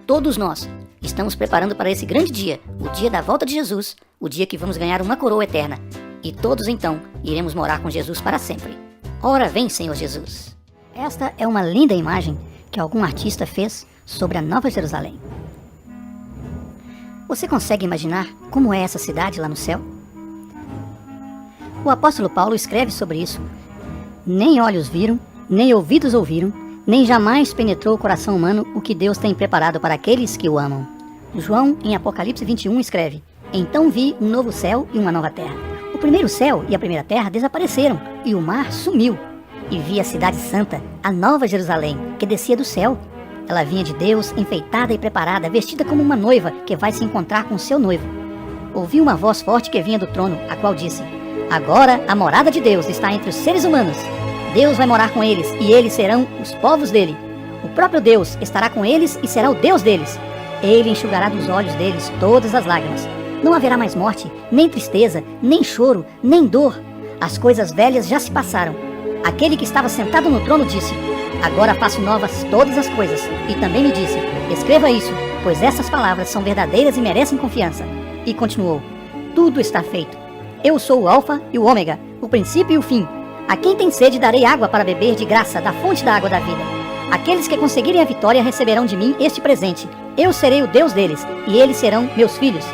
Todos nós estamos preparando para esse grande dia, o dia da volta de Jesus, o dia que vamos ganhar uma coroa eterna. E todos então iremos morar com Jesus para sempre. Ora vem, Senhor Jesus. Esta é uma linda imagem que algum artista fez sobre a Nova Jerusalém. Você consegue imaginar como é essa cidade lá no céu? O apóstolo Paulo escreve sobre isso. Nem olhos viram, nem ouvidos ouviram, nem jamais penetrou o coração humano o que Deus tem preparado para aqueles que o amam. João, em Apocalipse 21, escreve: Então vi um novo céu e uma nova terra. O primeiro céu e a primeira terra desapareceram, e o mar sumiu. E vi a cidade santa, a Nova Jerusalém, que descia do céu. Ela vinha de Deus, enfeitada e preparada, vestida como uma noiva que vai se encontrar com seu noivo. Ouvi uma voz forte que vinha do trono, a qual disse: Agora a morada de Deus está entre os seres humanos. Deus vai morar com eles, e eles serão os povos dele. O próprio Deus estará com eles e será o Deus deles. Ele enxugará dos olhos deles todas as lágrimas. Não haverá mais morte, nem tristeza, nem choro, nem dor. As coisas velhas já se passaram. Aquele que estava sentado no trono disse: Agora faço novas todas as coisas. E também me disse: Escreva isso, pois essas palavras são verdadeiras e merecem confiança. E continuou: Tudo está feito. Eu sou o Alfa e o Ômega, o princípio e o fim. A quem tem sede darei água para beber de graça da fonte da água da vida. Aqueles que conseguirem a vitória receberão de mim este presente. Eu serei o Deus deles, e eles serão meus filhos.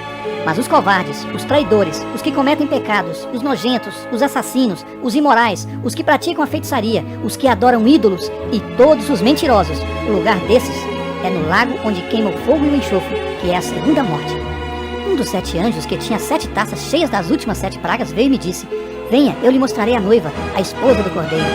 Mas os covardes, os traidores, os que cometem pecados, os nojentos, os assassinos, os imorais, os que praticam a feitiçaria, os que adoram ídolos e todos os mentirosos, o lugar desses é no lago onde queima o fogo e o enxofre, que é a segunda morte. Um dos 7 anjos, que tinha 7 taças cheias das últimas 7 pragas, veio e me disse: Venha, eu lhe mostrarei a noiva, a esposa do Cordeiro.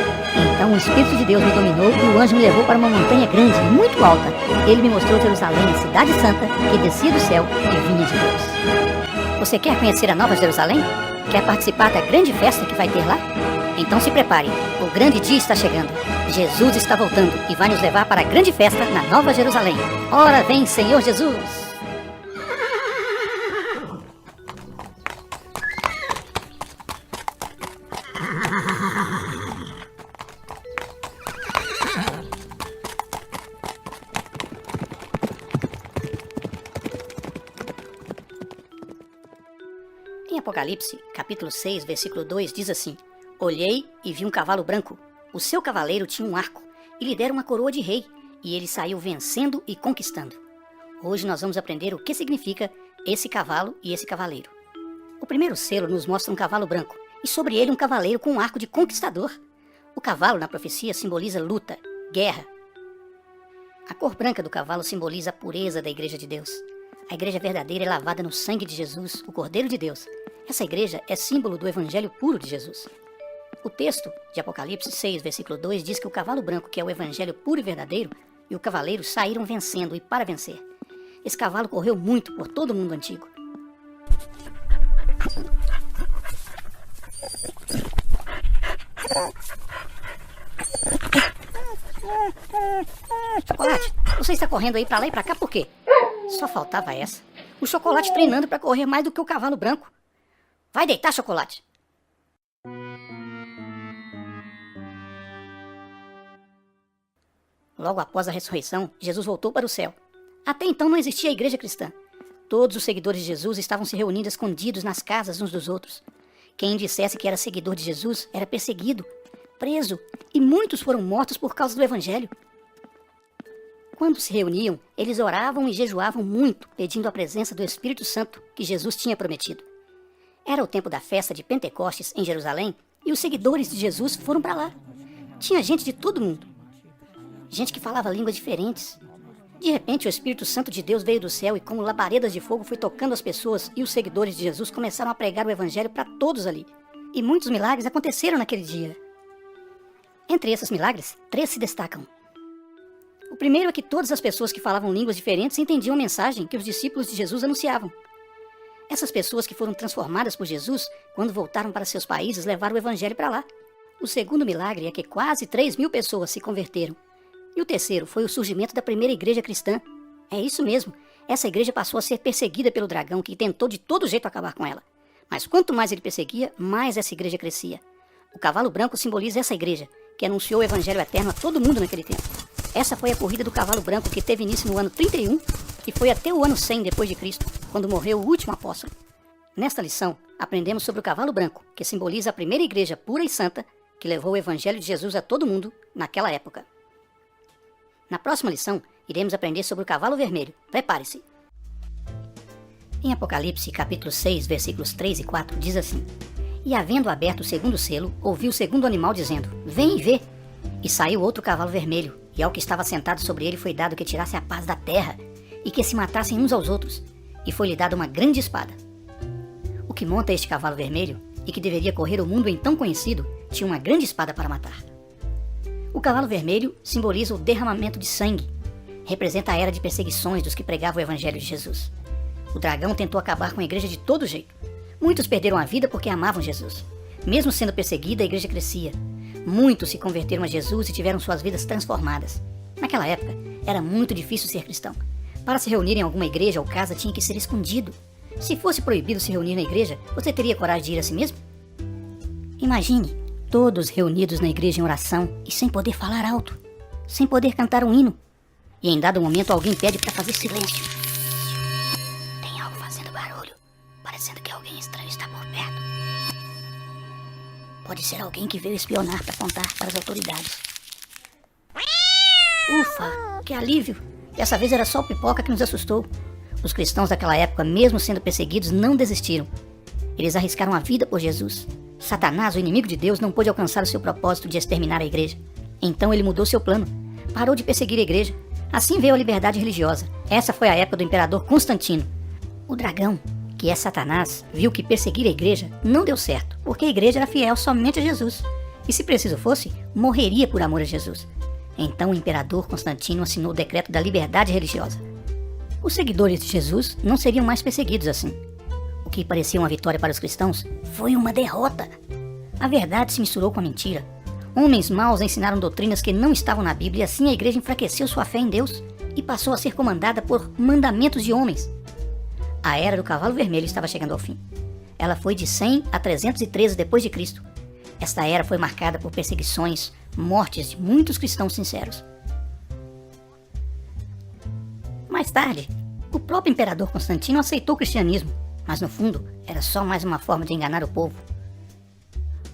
Então o Espírito de Deus me dominou e o anjo me levou para uma montanha grande, muito alta. Ele me mostrou Jerusalém, a cidade santa, que descia do céu e vinha de Deus. Você quer conhecer a Nova Jerusalém? Quer participar da grande festa que vai ter lá? Então se prepare, o grande dia está chegando. Jesus está voltando e vai nos levar para a grande festa na Nova Jerusalém. Ora vem, Senhor Jesus! Em Apocalipse, capítulo 6, versículo 2, diz assim: Olhei e vi um cavalo branco. O seu cavaleiro tinha um arco, e lhe deram uma coroa de rei, e ele saiu vencendo e conquistando. Hoje nós vamos aprender o que significa esse cavalo e esse cavaleiro. O primeiro selo nos mostra um cavalo branco, e sobre ele um cavaleiro com um arco de conquistador. O cavalo na profecia simboliza luta, guerra. A cor branca do cavalo simboliza a pureza da Igreja de Deus. A igreja verdadeira é lavada no sangue de Jesus, o Cordeiro de Deus. Essa igreja é símbolo do evangelho puro de Jesus. O texto de Apocalipse 6, versículo 2, diz que o cavalo branco, que é o evangelho puro e verdadeiro, e o cavaleiro saíram vencendo e para vencer. Esse cavalo correu muito por todo o mundo antigo. Chocolate, você está correndo aí pra lá e pra cá por quê? Só faltava essa. O Chocolate treinando pra correr mais do que o cavalo branco. Vai deitar, Chocolate. Logo após a ressurreição, Jesus voltou para o céu. Até então não existia a igreja cristã. Todos os seguidores de Jesus estavam se reunindo escondidos nas casas uns dos outros. Quem dissesse que era seguidor de Jesus era perseguido, preso, e muitos foram mortos por causa do evangelho. Quando se reuniam, eles oravam e jejuavam muito, pedindo a presença do Espírito Santo que Jesus tinha prometido. Era o tempo da festa de Pentecostes em Jerusalém e os seguidores de Jesus foram para lá. Tinha gente de todo mundo. Gente que falava línguas diferentes. De repente, o Espírito Santo de Deus veio do céu e, como labaredas de fogo, foi tocando as pessoas, e os seguidores de Jesus começaram a pregar o evangelho para todos ali. E muitos milagres aconteceram naquele dia. Entre esses milagres, 3 se destacam. O primeiro é que todas as pessoas que falavam línguas diferentes entendiam a mensagem que os discípulos de Jesus anunciavam. Essas pessoas que foram transformadas por Jesus, quando voltaram para seus países, levaram o evangelho para lá. O segundo milagre é que quase 3.000 pessoas se converteram. E o terceiro foi o surgimento da primeira igreja cristã. É isso mesmo, essa igreja passou a ser perseguida pelo dragão, que tentou de todo jeito acabar com ela. Mas quanto mais ele perseguia, mais essa igreja crescia. O cavalo branco simboliza essa igreja, que anunciou o evangelho eterno a todo mundo naquele tempo. Essa foi a corrida do cavalo branco, que teve início no ano 31 e foi até o ano 100 depois de Cristo, quando morreu o último apóstolo. Nesta lição, aprendemos sobre o cavalo branco, que simboliza a primeira igreja pura e santa, que levou o evangelho de Jesus a todo mundo naquela época. Na próxima lição, iremos aprender sobre o cavalo vermelho. Prepare-se! Em Apocalipse, capítulo 6, versículos 3 e 4, diz assim: E havendo aberto o segundo selo, ouvi o segundo animal dizendo: Vem e vê! E saiu outro cavalo vermelho, e ao que estava sentado sobre ele foi dado que tirasse a paz da terra, e que se matassem uns aos outros, e foi-lhe dada uma grande espada. O que monta este cavalo vermelho, e que deveria correr o mundo então conhecido, tinha uma grande espada para matar. O cavalo vermelho simboliza o derramamento de sangue, representa a era de perseguições dos que pregavam o evangelho de Jesus. O dragão tentou acabar com a igreja de todo jeito. Muitos perderam a vida porque amavam Jesus. Mesmo sendo perseguida, a igreja crescia. Muitos se converteram a Jesus e tiveram suas vidas transformadas. Naquela época, era muito difícil ser cristão. Para se reunir em alguma igreja ou casa, tinha que ser escondido. Se fosse proibido se reunir na igreja, você teria coragem de ir a si mesmo? Imagine, todos reunidos na igreja em oração e sem poder falar alto, sem poder cantar um hino. E em dado momento alguém pede para fazer silêncio. Tem algo fazendo barulho, parecendo que alguém estranho está por perto. Pode ser alguém que veio espionar para contar para as autoridades. Ufa, que alívio! Dessa vez era só o Pipoca que nos assustou. Os cristãos daquela época, mesmo sendo perseguidos, não desistiram. Eles arriscaram a vida por Jesus. Satanás, o inimigo de Deus, não pôde alcançar o seu propósito de exterminar a igreja. Então ele mudou seu plano. Parou de perseguir a igreja. Assim veio a liberdade religiosa. Essa foi a época do imperador Constantino. O dragão, que é Satanás, viu que perseguir a igreja não deu certo, porque a igreja era fiel somente a Jesus. E se preciso fosse, morreria por amor a Jesus. Então o imperador Constantino assinou o decreto da liberdade religiosa. Os seguidores de Jesus não seriam mais perseguidos assim. O que parecia uma vitória para os cristãos foi uma derrota. A verdade se misturou com a mentira. Homens maus ensinaram doutrinas que não estavam na Bíblia e assim a igreja enfraqueceu sua fé em Deus e passou a ser comandada por mandamentos de homens. A era do cavalo vermelho estava chegando ao fim. Ela foi de 100 a 313 d.C. Esta era foi marcada por perseguições, mortes de muitos cristãos sinceros. Mais tarde, o próprio imperador Constantino aceitou o cristianismo, mas no fundo era só mais uma forma de enganar o povo.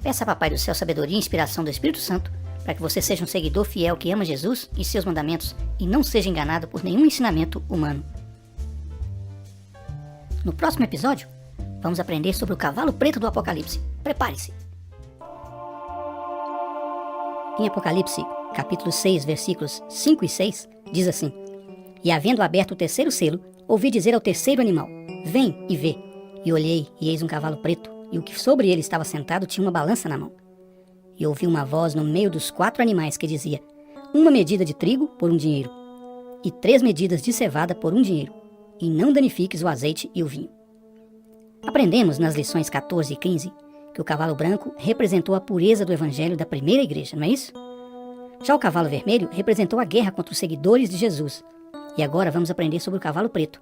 Peça a Papai do Céu sabedoria e inspiração do Espírito Santo para que você seja um seguidor fiel que ama Jesus e seus mandamentos e não seja enganado por nenhum ensinamento humano. No próximo episódio, vamos aprender sobre o cavalo preto do Apocalipse. Prepare-se! Em Apocalipse, capítulo 6, versículos 5 e 6, diz assim: E havendo aberto o terceiro selo, ouvi dizer ao terceiro animal: Vem e vê. E olhei, e eis um cavalo preto, e o que sobre ele estava sentado tinha uma balança na mão. E ouvi uma voz no meio dos 4 animais que dizia: Uma medida de trigo por 1 dinheiro, e 3 medidas de cevada por 1 dinheiro, e não danifiques o azeite e o vinho. Aprendemos nas lições 14 e 15 que o cavalo branco representou a pureza do evangelho da primeira igreja, não é isso? Já o cavalo vermelho representou a guerra contra os seguidores de Jesus. E agora vamos aprender sobre o cavalo preto.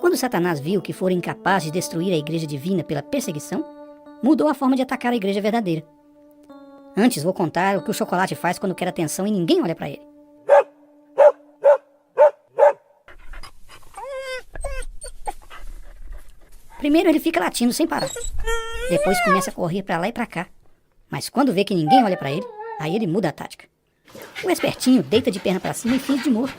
Quando Satanás viu que fora incapaz de destruir a igreja divina pela perseguição, mudou a forma de atacar a igreja verdadeira. Antes vou contar o que o chocolate faz quando quer atenção e ninguém olha para ele. Primeiro ele fica latindo sem parar. Depois começa a correr para lá e para cá. Mas quando vê que ninguém olha para ele, aí ele muda a tática. O espertinho deita de perna para cima e finge de morto.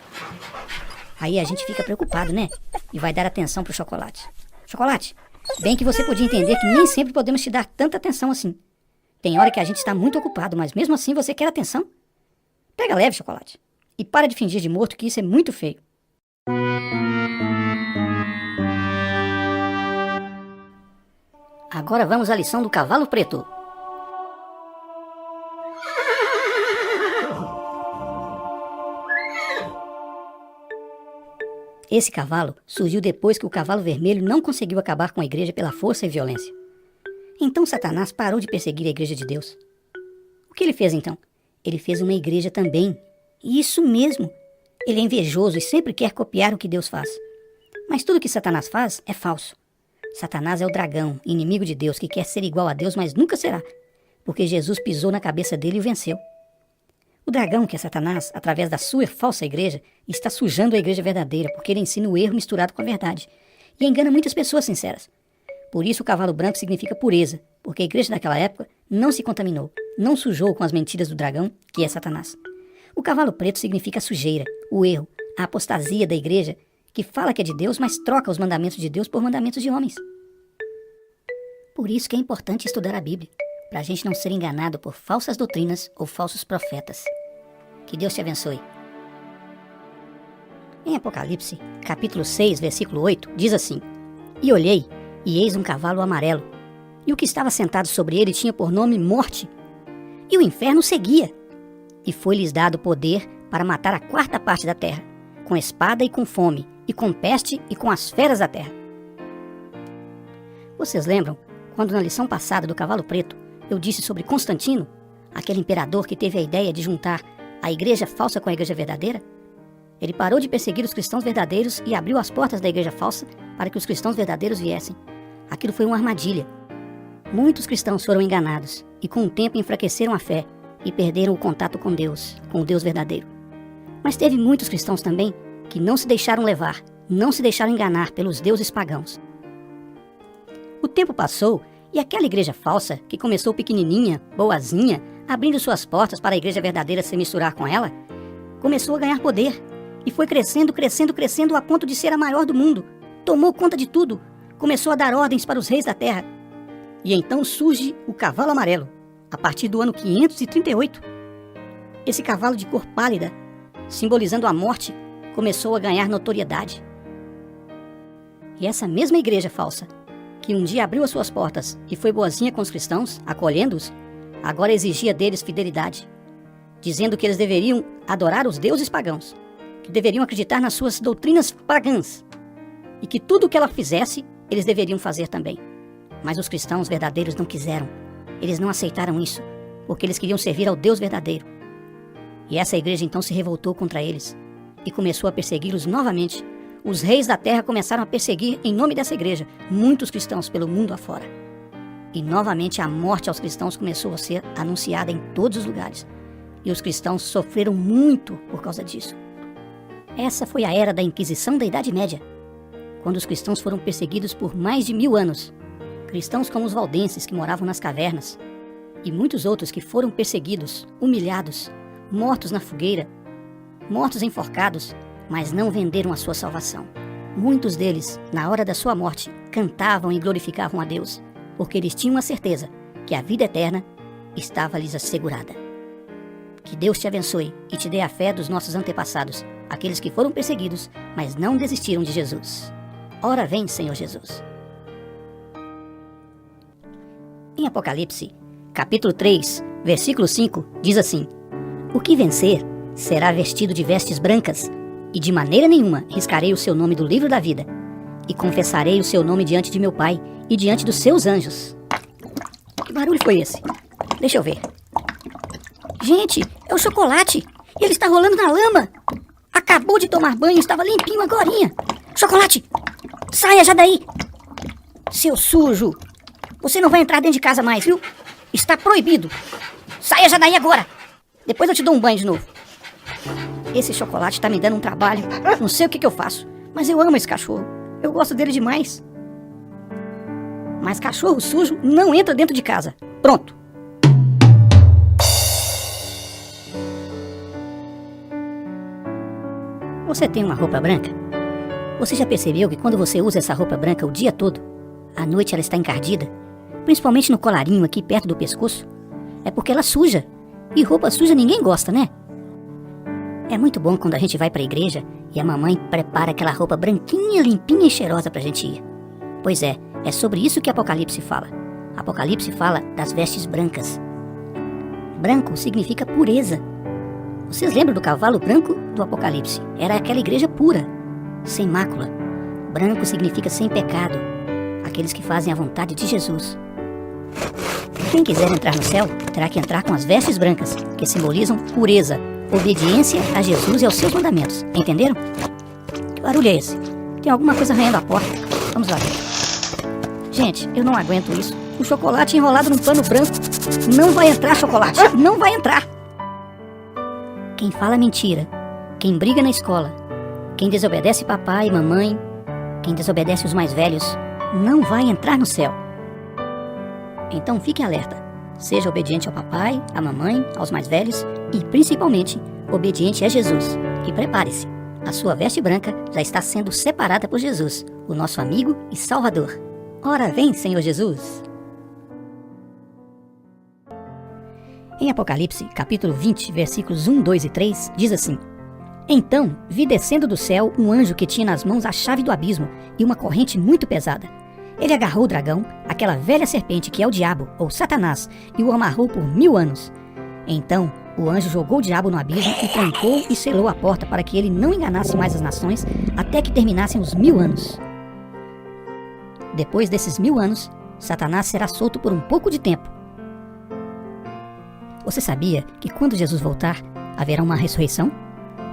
Aí a gente fica preocupado, né? E vai dar atenção pro chocolate. Chocolate, bem que você podia entender que nem sempre podemos te dar tanta atenção assim. Tem hora que a gente está muito ocupado, mas mesmo assim você quer atenção? Pega leve, chocolate. E para de fingir de morto, que isso é muito feio. Agora vamos à lição do cavalo preto. Esse cavalo surgiu depois que o cavalo vermelho não conseguiu acabar com a igreja pela força e violência. Então Satanás parou de perseguir a igreja de Deus. O que ele fez então? Ele fez uma igreja também. Isso mesmo! Ele é invejoso e sempre quer copiar o que Deus faz. Mas tudo que Satanás faz é falso. Satanás é o dragão, inimigo de Deus, que quer ser igual a Deus, mas nunca será, porque Jesus pisou na cabeça dele e o venceu. O dragão, que é Satanás, através da sua falsa igreja, está sujando a igreja verdadeira, porque ele ensina o erro misturado com a verdade, e engana muitas pessoas sinceras. Por isso o cavalo branco significa pureza, porque a igreja daquela época não se contaminou, não sujou com as mentiras do dragão, que é Satanás. O cavalo preto significa a sujeira, o erro, a apostasia da igreja, que fala que é de Deus, mas troca os mandamentos de Deus por mandamentos de homens. Por isso que é importante estudar a Bíblia, para a gente não ser enganado por falsas doutrinas ou falsos profetas. Que Deus te abençoe. Em Apocalipse, capítulo 6, versículo 8, diz assim: E olhei, e eis um cavalo amarelo, e o que estava sentado sobre ele tinha por nome Morte, e o inferno seguia, e foi-lhes dado poder para matar a quarta parte da terra, com espada e com fome, e com peste e com as feras da terra. Vocês lembram, quando na lição passada do cavalo preto, eu disse sobre Constantino, aquele imperador que teve a ideia de juntar a igreja falsa com a igreja verdadeira? Ele parou de perseguir os cristãos verdadeiros e abriu as portas da igreja falsa para que os cristãos verdadeiros viessem. Aquilo foi uma armadilha. Muitos cristãos foram enganados e com o tempo enfraqueceram a fé e perderam o contato com Deus, com o Deus verdadeiro. Mas teve muitos cristãos também que não se deixaram levar, não se deixaram enganar pelos deuses pagãos. O tempo passou e aquela igreja falsa, que começou pequenininha, boazinha, abrindo suas portas para a igreja verdadeira se misturar com ela, começou a ganhar poder e foi crescendo, crescendo, crescendo a ponto de ser a maior do mundo. Tomou conta de tudo, começou a dar ordens para os reis da terra. E então surge o cavalo amarelo, a partir do ano 538. Esse cavalo de cor pálida, simbolizando a morte, começou a ganhar notoriedade. E essa mesma igreja falsa, que um dia abriu as suas portas e foi boazinha com os cristãos, acolhendo-os, agora exigia deles fidelidade, dizendo que eles deveriam adorar os deuses pagãos, que deveriam acreditar nas suas doutrinas pagãs, e que tudo o que ela fizesse, eles deveriam fazer também. Mas os cristãos verdadeiros não quiseram, eles não aceitaram isso, porque eles queriam servir ao Deus verdadeiro. E essa igreja então se revoltou contra eles, e começou a persegui-los novamente. Os reis da terra começaram a perseguir, em nome dessa igreja, muitos cristãos pelo mundo afora. E novamente a morte aos cristãos começou a ser anunciada em todos os lugares. E os cristãos sofreram muito por causa disso. Essa foi a era da Inquisição da Idade Média, quando os cristãos foram perseguidos por mais de 1000 anos. Cristãos como os valdenses, que moravam nas cavernas, e muitos outros que foram perseguidos, humilhados, mortos na fogueira, mortos enforcados, mas não venderam a sua salvação. Muitos deles, na hora da sua morte, cantavam e glorificavam a Deus, porque eles tinham a certeza que a vida eterna estava-lhes assegurada. Que Deus te abençoe e te dê a fé dos nossos antepassados, aqueles que foram perseguidos, mas não desistiram de Jesus. Ora vem, Senhor Jesus. Em Apocalipse, capítulo 3, versículo 5, diz assim: O que vencer será vestido de vestes brancas, e de maneira nenhuma riscarei o seu nome do livro da vida, e confessarei o seu nome diante de meu Pai e diante dos seus anjos. Que barulho foi esse? Deixa eu ver. Gente, é o chocolate! Ele está rolando na lama! Acabou de tomar banho, estava limpinho agorinha! Chocolate! Saia já daí! Seu sujo! Você não vai entrar dentro de casa mais, viu? Está proibido! Saia já daí agora! Depois eu te dou um banho de novo. Esse chocolate tá me dando um trabalho. Não sei o que eu faço, mas eu amo esse cachorro. Eu gosto dele demais. Mas cachorro sujo não entra dentro de casa. Pronto. Você tem uma roupa branca? Você já percebeu que quando você usa essa roupa branca o dia todo, à noite ela está encardida? Principalmente no colarinho aqui perto do pescoço? É porque ela suja. E roupa suja ninguém gosta, né? É muito bom quando a gente vai para a igreja e a mamãe prepara aquela roupa branquinha, limpinha e cheirosa para a gente ir. Pois é sobre isso que Apocalipse fala. Apocalipse fala das vestes brancas. Branco significa pureza. Vocês lembram do cavalo branco do Apocalipse? Era aquela igreja pura, sem mácula. Branco significa sem pecado, aqueles que fazem a vontade de Jesus. Quem quiser entrar no céu, terá que entrar com as vestes brancas, que simbolizam pureza, obediência a Jesus e aos seus mandamentos. Entenderam? Que barulho é esse? Tem alguma coisa arranhando a porta. Vamos lá ver. Gente, eu não aguento isso. O chocolate enrolado num pano branco. Não vai entrar chocolate. Não vai entrar. Quem fala mentira, quem briga na escola, quem desobedece papai e mamãe, quem desobedece os mais velhos, não vai entrar no céu. Então fique alerta. Seja obediente ao papai, à mamãe, aos mais velhos e, principalmente, obediente é Jesus. E prepare-se, a sua veste branca já está sendo separada por Jesus, o nosso amigo e Salvador. Ora vem, Senhor Jesus! Em Apocalipse, capítulo 20, versículos 1, 2 e 3, diz assim: Então vi descendo do céu um anjo que tinha nas mãos a chave do abismo e uma corrente muito pesada. Ele agarrou o dragão, aquela velha serpente que é o diabo, ou Satanás, e o amarrou por 1000 anos. Então o anjo jogou o diabo no abismo e trancou e selou a porta para que ele não enganasse mais as nações até que terminassem os 1000 anos. Depois desses 1000 anos, Satanás será solto por um pouco de tempo. Você sabia que quando Jesus voltar, haverá uma ressurreição?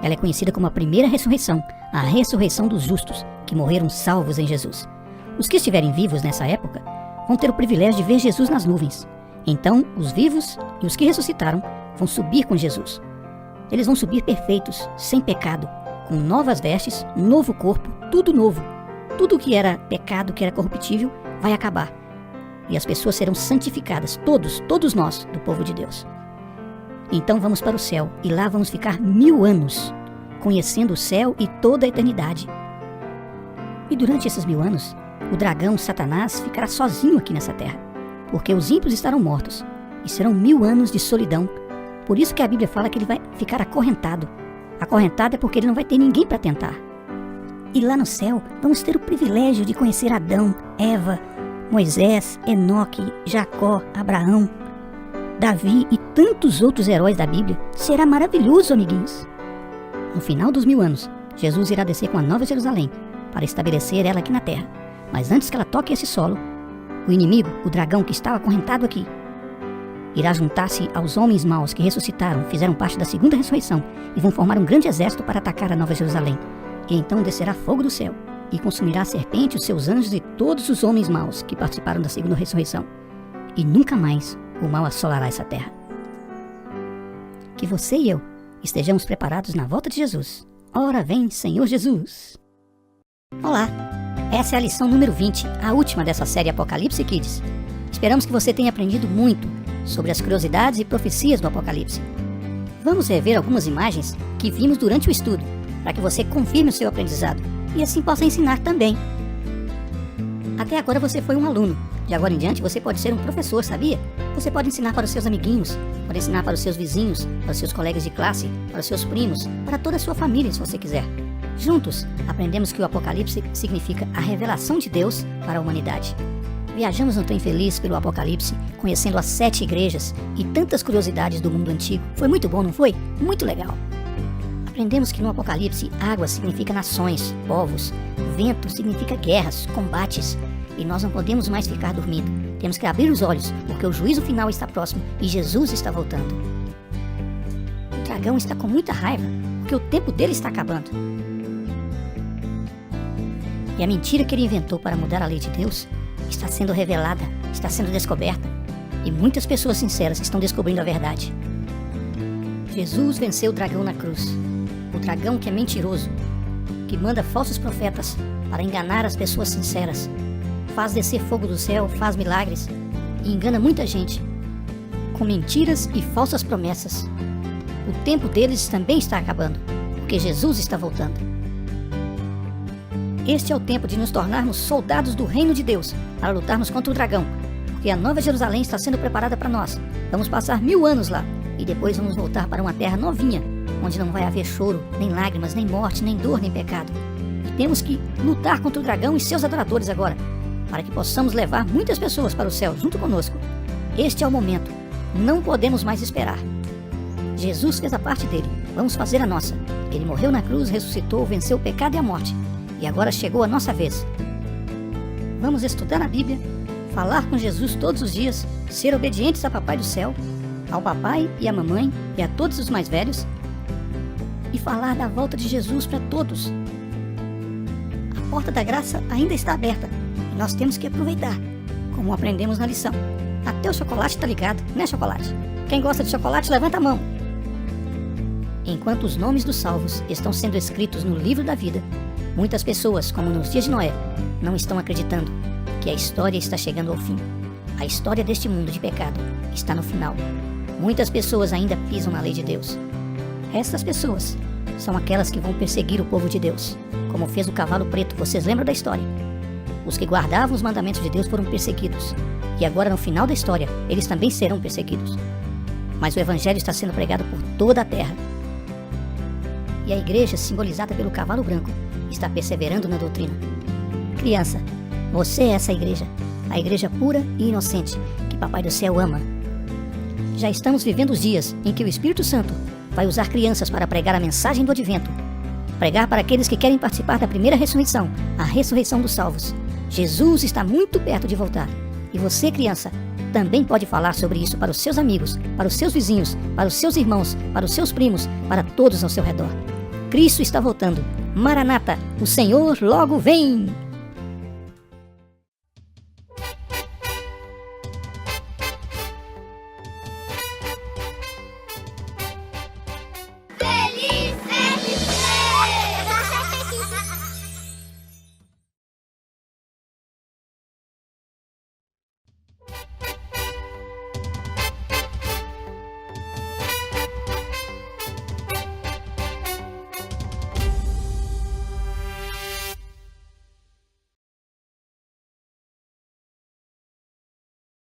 Ela é conhecida como a primeira ressurreição, a ressurreição dos justos, que morreram salvos em Jesus. Os que estiverem vivos nessa época vão ter o privilégio de ver Jesus nas nuvens. Então, os vivos e os que ressuscitaram vão subir com Jesus. Eles vão subir perfeitos, sem pecado, com novas vestes, novo corpo, tudo novo. Tudo que era pecado, que era corruptível, vai acabar. E as pessoas serão santificadas, todos nós, do povo de Deus. Então vamos para o céu, e lá vamos ficar 1000 anos, conhecendo o céu e toda a eternidade. E durante esses 1000 anos, o dragão Satanás ficará sozinho aqui nessa terra, porque os ímpios estarão mortos, e serão 1000 anos de solidão. Por isso que a Bíblia fala que ele vai ficar acorrentado. Acorrentado é porque ele não vai ter ninguém para tentar. E lá no céu, vamos ter o privilégio de conhecer Adão, Eva, Moisés, Enoque, Jacó, Abraão, Davi e tantos outros heróis da Bíblia. Será maravilhoso, amiguinhos. No final dos 1000 anos, Jesus irá descer com a Nova Jerusalém para estabelecer ela aqui na terra. Mas antes que ela toque esse solo, o inimigo, o dragão que estava acorrentado aqui, irá juntar-se aos homens maus que ressuscitaram, fizeram parte da segunda ressurreição e vão formar um grande exército para atacar a Nova Jerusalém. E então descerá fogo do céu e consumirá a serpente, os seus anjos e todos os homens maus que participaram da segunda ressurreição. E nunca mais o mal assolará essa terra. Que você e eu estejamos preparados na volta de Jesus. Ora vem, Senhor Jesus! Olá! Essa é a lição número 20, a última dessa série Apocalipse Kids. Esperamos que você tenha aprendido muito sobre as curiosidades e profecias do Apocalipse. Vamos rever algumas imagens que vimos durante o estudo, para que você confirme o seu aprendizado e assim possa ensinar também. Até agora você foi um aluno. De agora em diante você pode ser um professor, sabia? Você pode ensinar para os seus amiguinhos, pode ensinar para os seus vizinhos, para os seus colegas de classe, para os seus primos, para toda a sua família, se você quiser. Juntos, aprendemos que o Apocalipse significa a revelação de Deus para a humanidade. Viajamos no trem feliz pelo Apocalipse, conhecendo as 7 igrejas e tantas curiosidades do mundo antigo. Foi muito bom, não foi? Muito legal. Aprendemos que no Apocalipse, água significa nações, povos, vento significa guerras, combates, e nós não podemos mais ficar dormindo. Temos que abrir os olhos, porque o juízo final está próximo e Jesus está voltando. O dragão está com muita raiva, porque o tempo dele está acabando. E a mentira que ele inventou para mudar a lei de Deus está sendo revelada, está sendo descoberta, e muitas pessoas sinceras estão descobrindo a verdade. Jesus venceu o dragão na cruz. O dragão que é mentiroso, que manda falsos profetas para enganar as pessoas sinceras, faz descer fogo do céu, faz milagres e engana muita gente com mentiras e falsas promessas. O tempo deles também está acabando, porque Jesus está voltando. Este é o tempo de nos tornarmos soldados do reino de Deus para lutarmos contra o dragão, porque a Nova Jerusalém está sendo preparada para nós. Vamos passar 1000 anos lá e depois vamos voltar para uma terra novinha, onde não vai haver choro, nem lágrimas, nem morte, nem dor, nem pecado. E temos que lutar contra o dragão e seus adoradores agora, para que possamos levar muitas pessoas para o céu junto conosco. Este é o momento. Não podemos mais esperar. Jesus fez a parte dele. Vamos fazer a nossa. Ele morreu na cruz, ressuscitou, venceu o pecado e a morte. E agora chegou a nossa vez. Vamos estudar na Bíblia, falar com Jesus todos os dias, ser obedientes a Papai do Céu, ao papai e à mamãe e a todos os mais velhos, e falar da volta de Jesus para todos. A porta da graça ainda está aberta e nós temos que aproveitar, como aprendemos na lição. Até o chocolate está ligado, né, chocolate? Quem gosta de chocolate, levanta a mão. Enquanto os nomes dos salvos estão sendo escritos no livro da vida, muitas pessoas, como nos dias de Noé, não estão acreditando que a história está chegando ao fim. A história deste mundo de pecado está no final. Muitas pessoas ainda pisam na lei de Deus. Essas pessoas são aquelas que vão perseguir o povo de Deus, como fez o cavalo preto. Vocês lembram da história? Os que guardavam os mandamentos de Deus foram perseguidos, e agora no final da história, eles também serão perseguidos. Mas o evangelho está sendo pregado por toda a terra. E a igreja, simbolizada pelo cavalo branco, está perseverando na doutrina. Criança, você é essa igreja, a igreja pura e inocente que Papai do Céu ama. Já estamos vivendo os dias em que o Espírito Santo vai usar crianças para pregar a mensagem do advento, pregar para aqueles que querem participar da primeira ressurreição, a ressurreição dos salvos. Jesus está muito perto de voltar. E você, criança, também pode falar sobre isso para os seus amigos, para os seus vizinhos, para os seus irmãos, para os seus primos, para todos ao seu redor. Cristo está voltando. Maranata, o Senhor logo vem!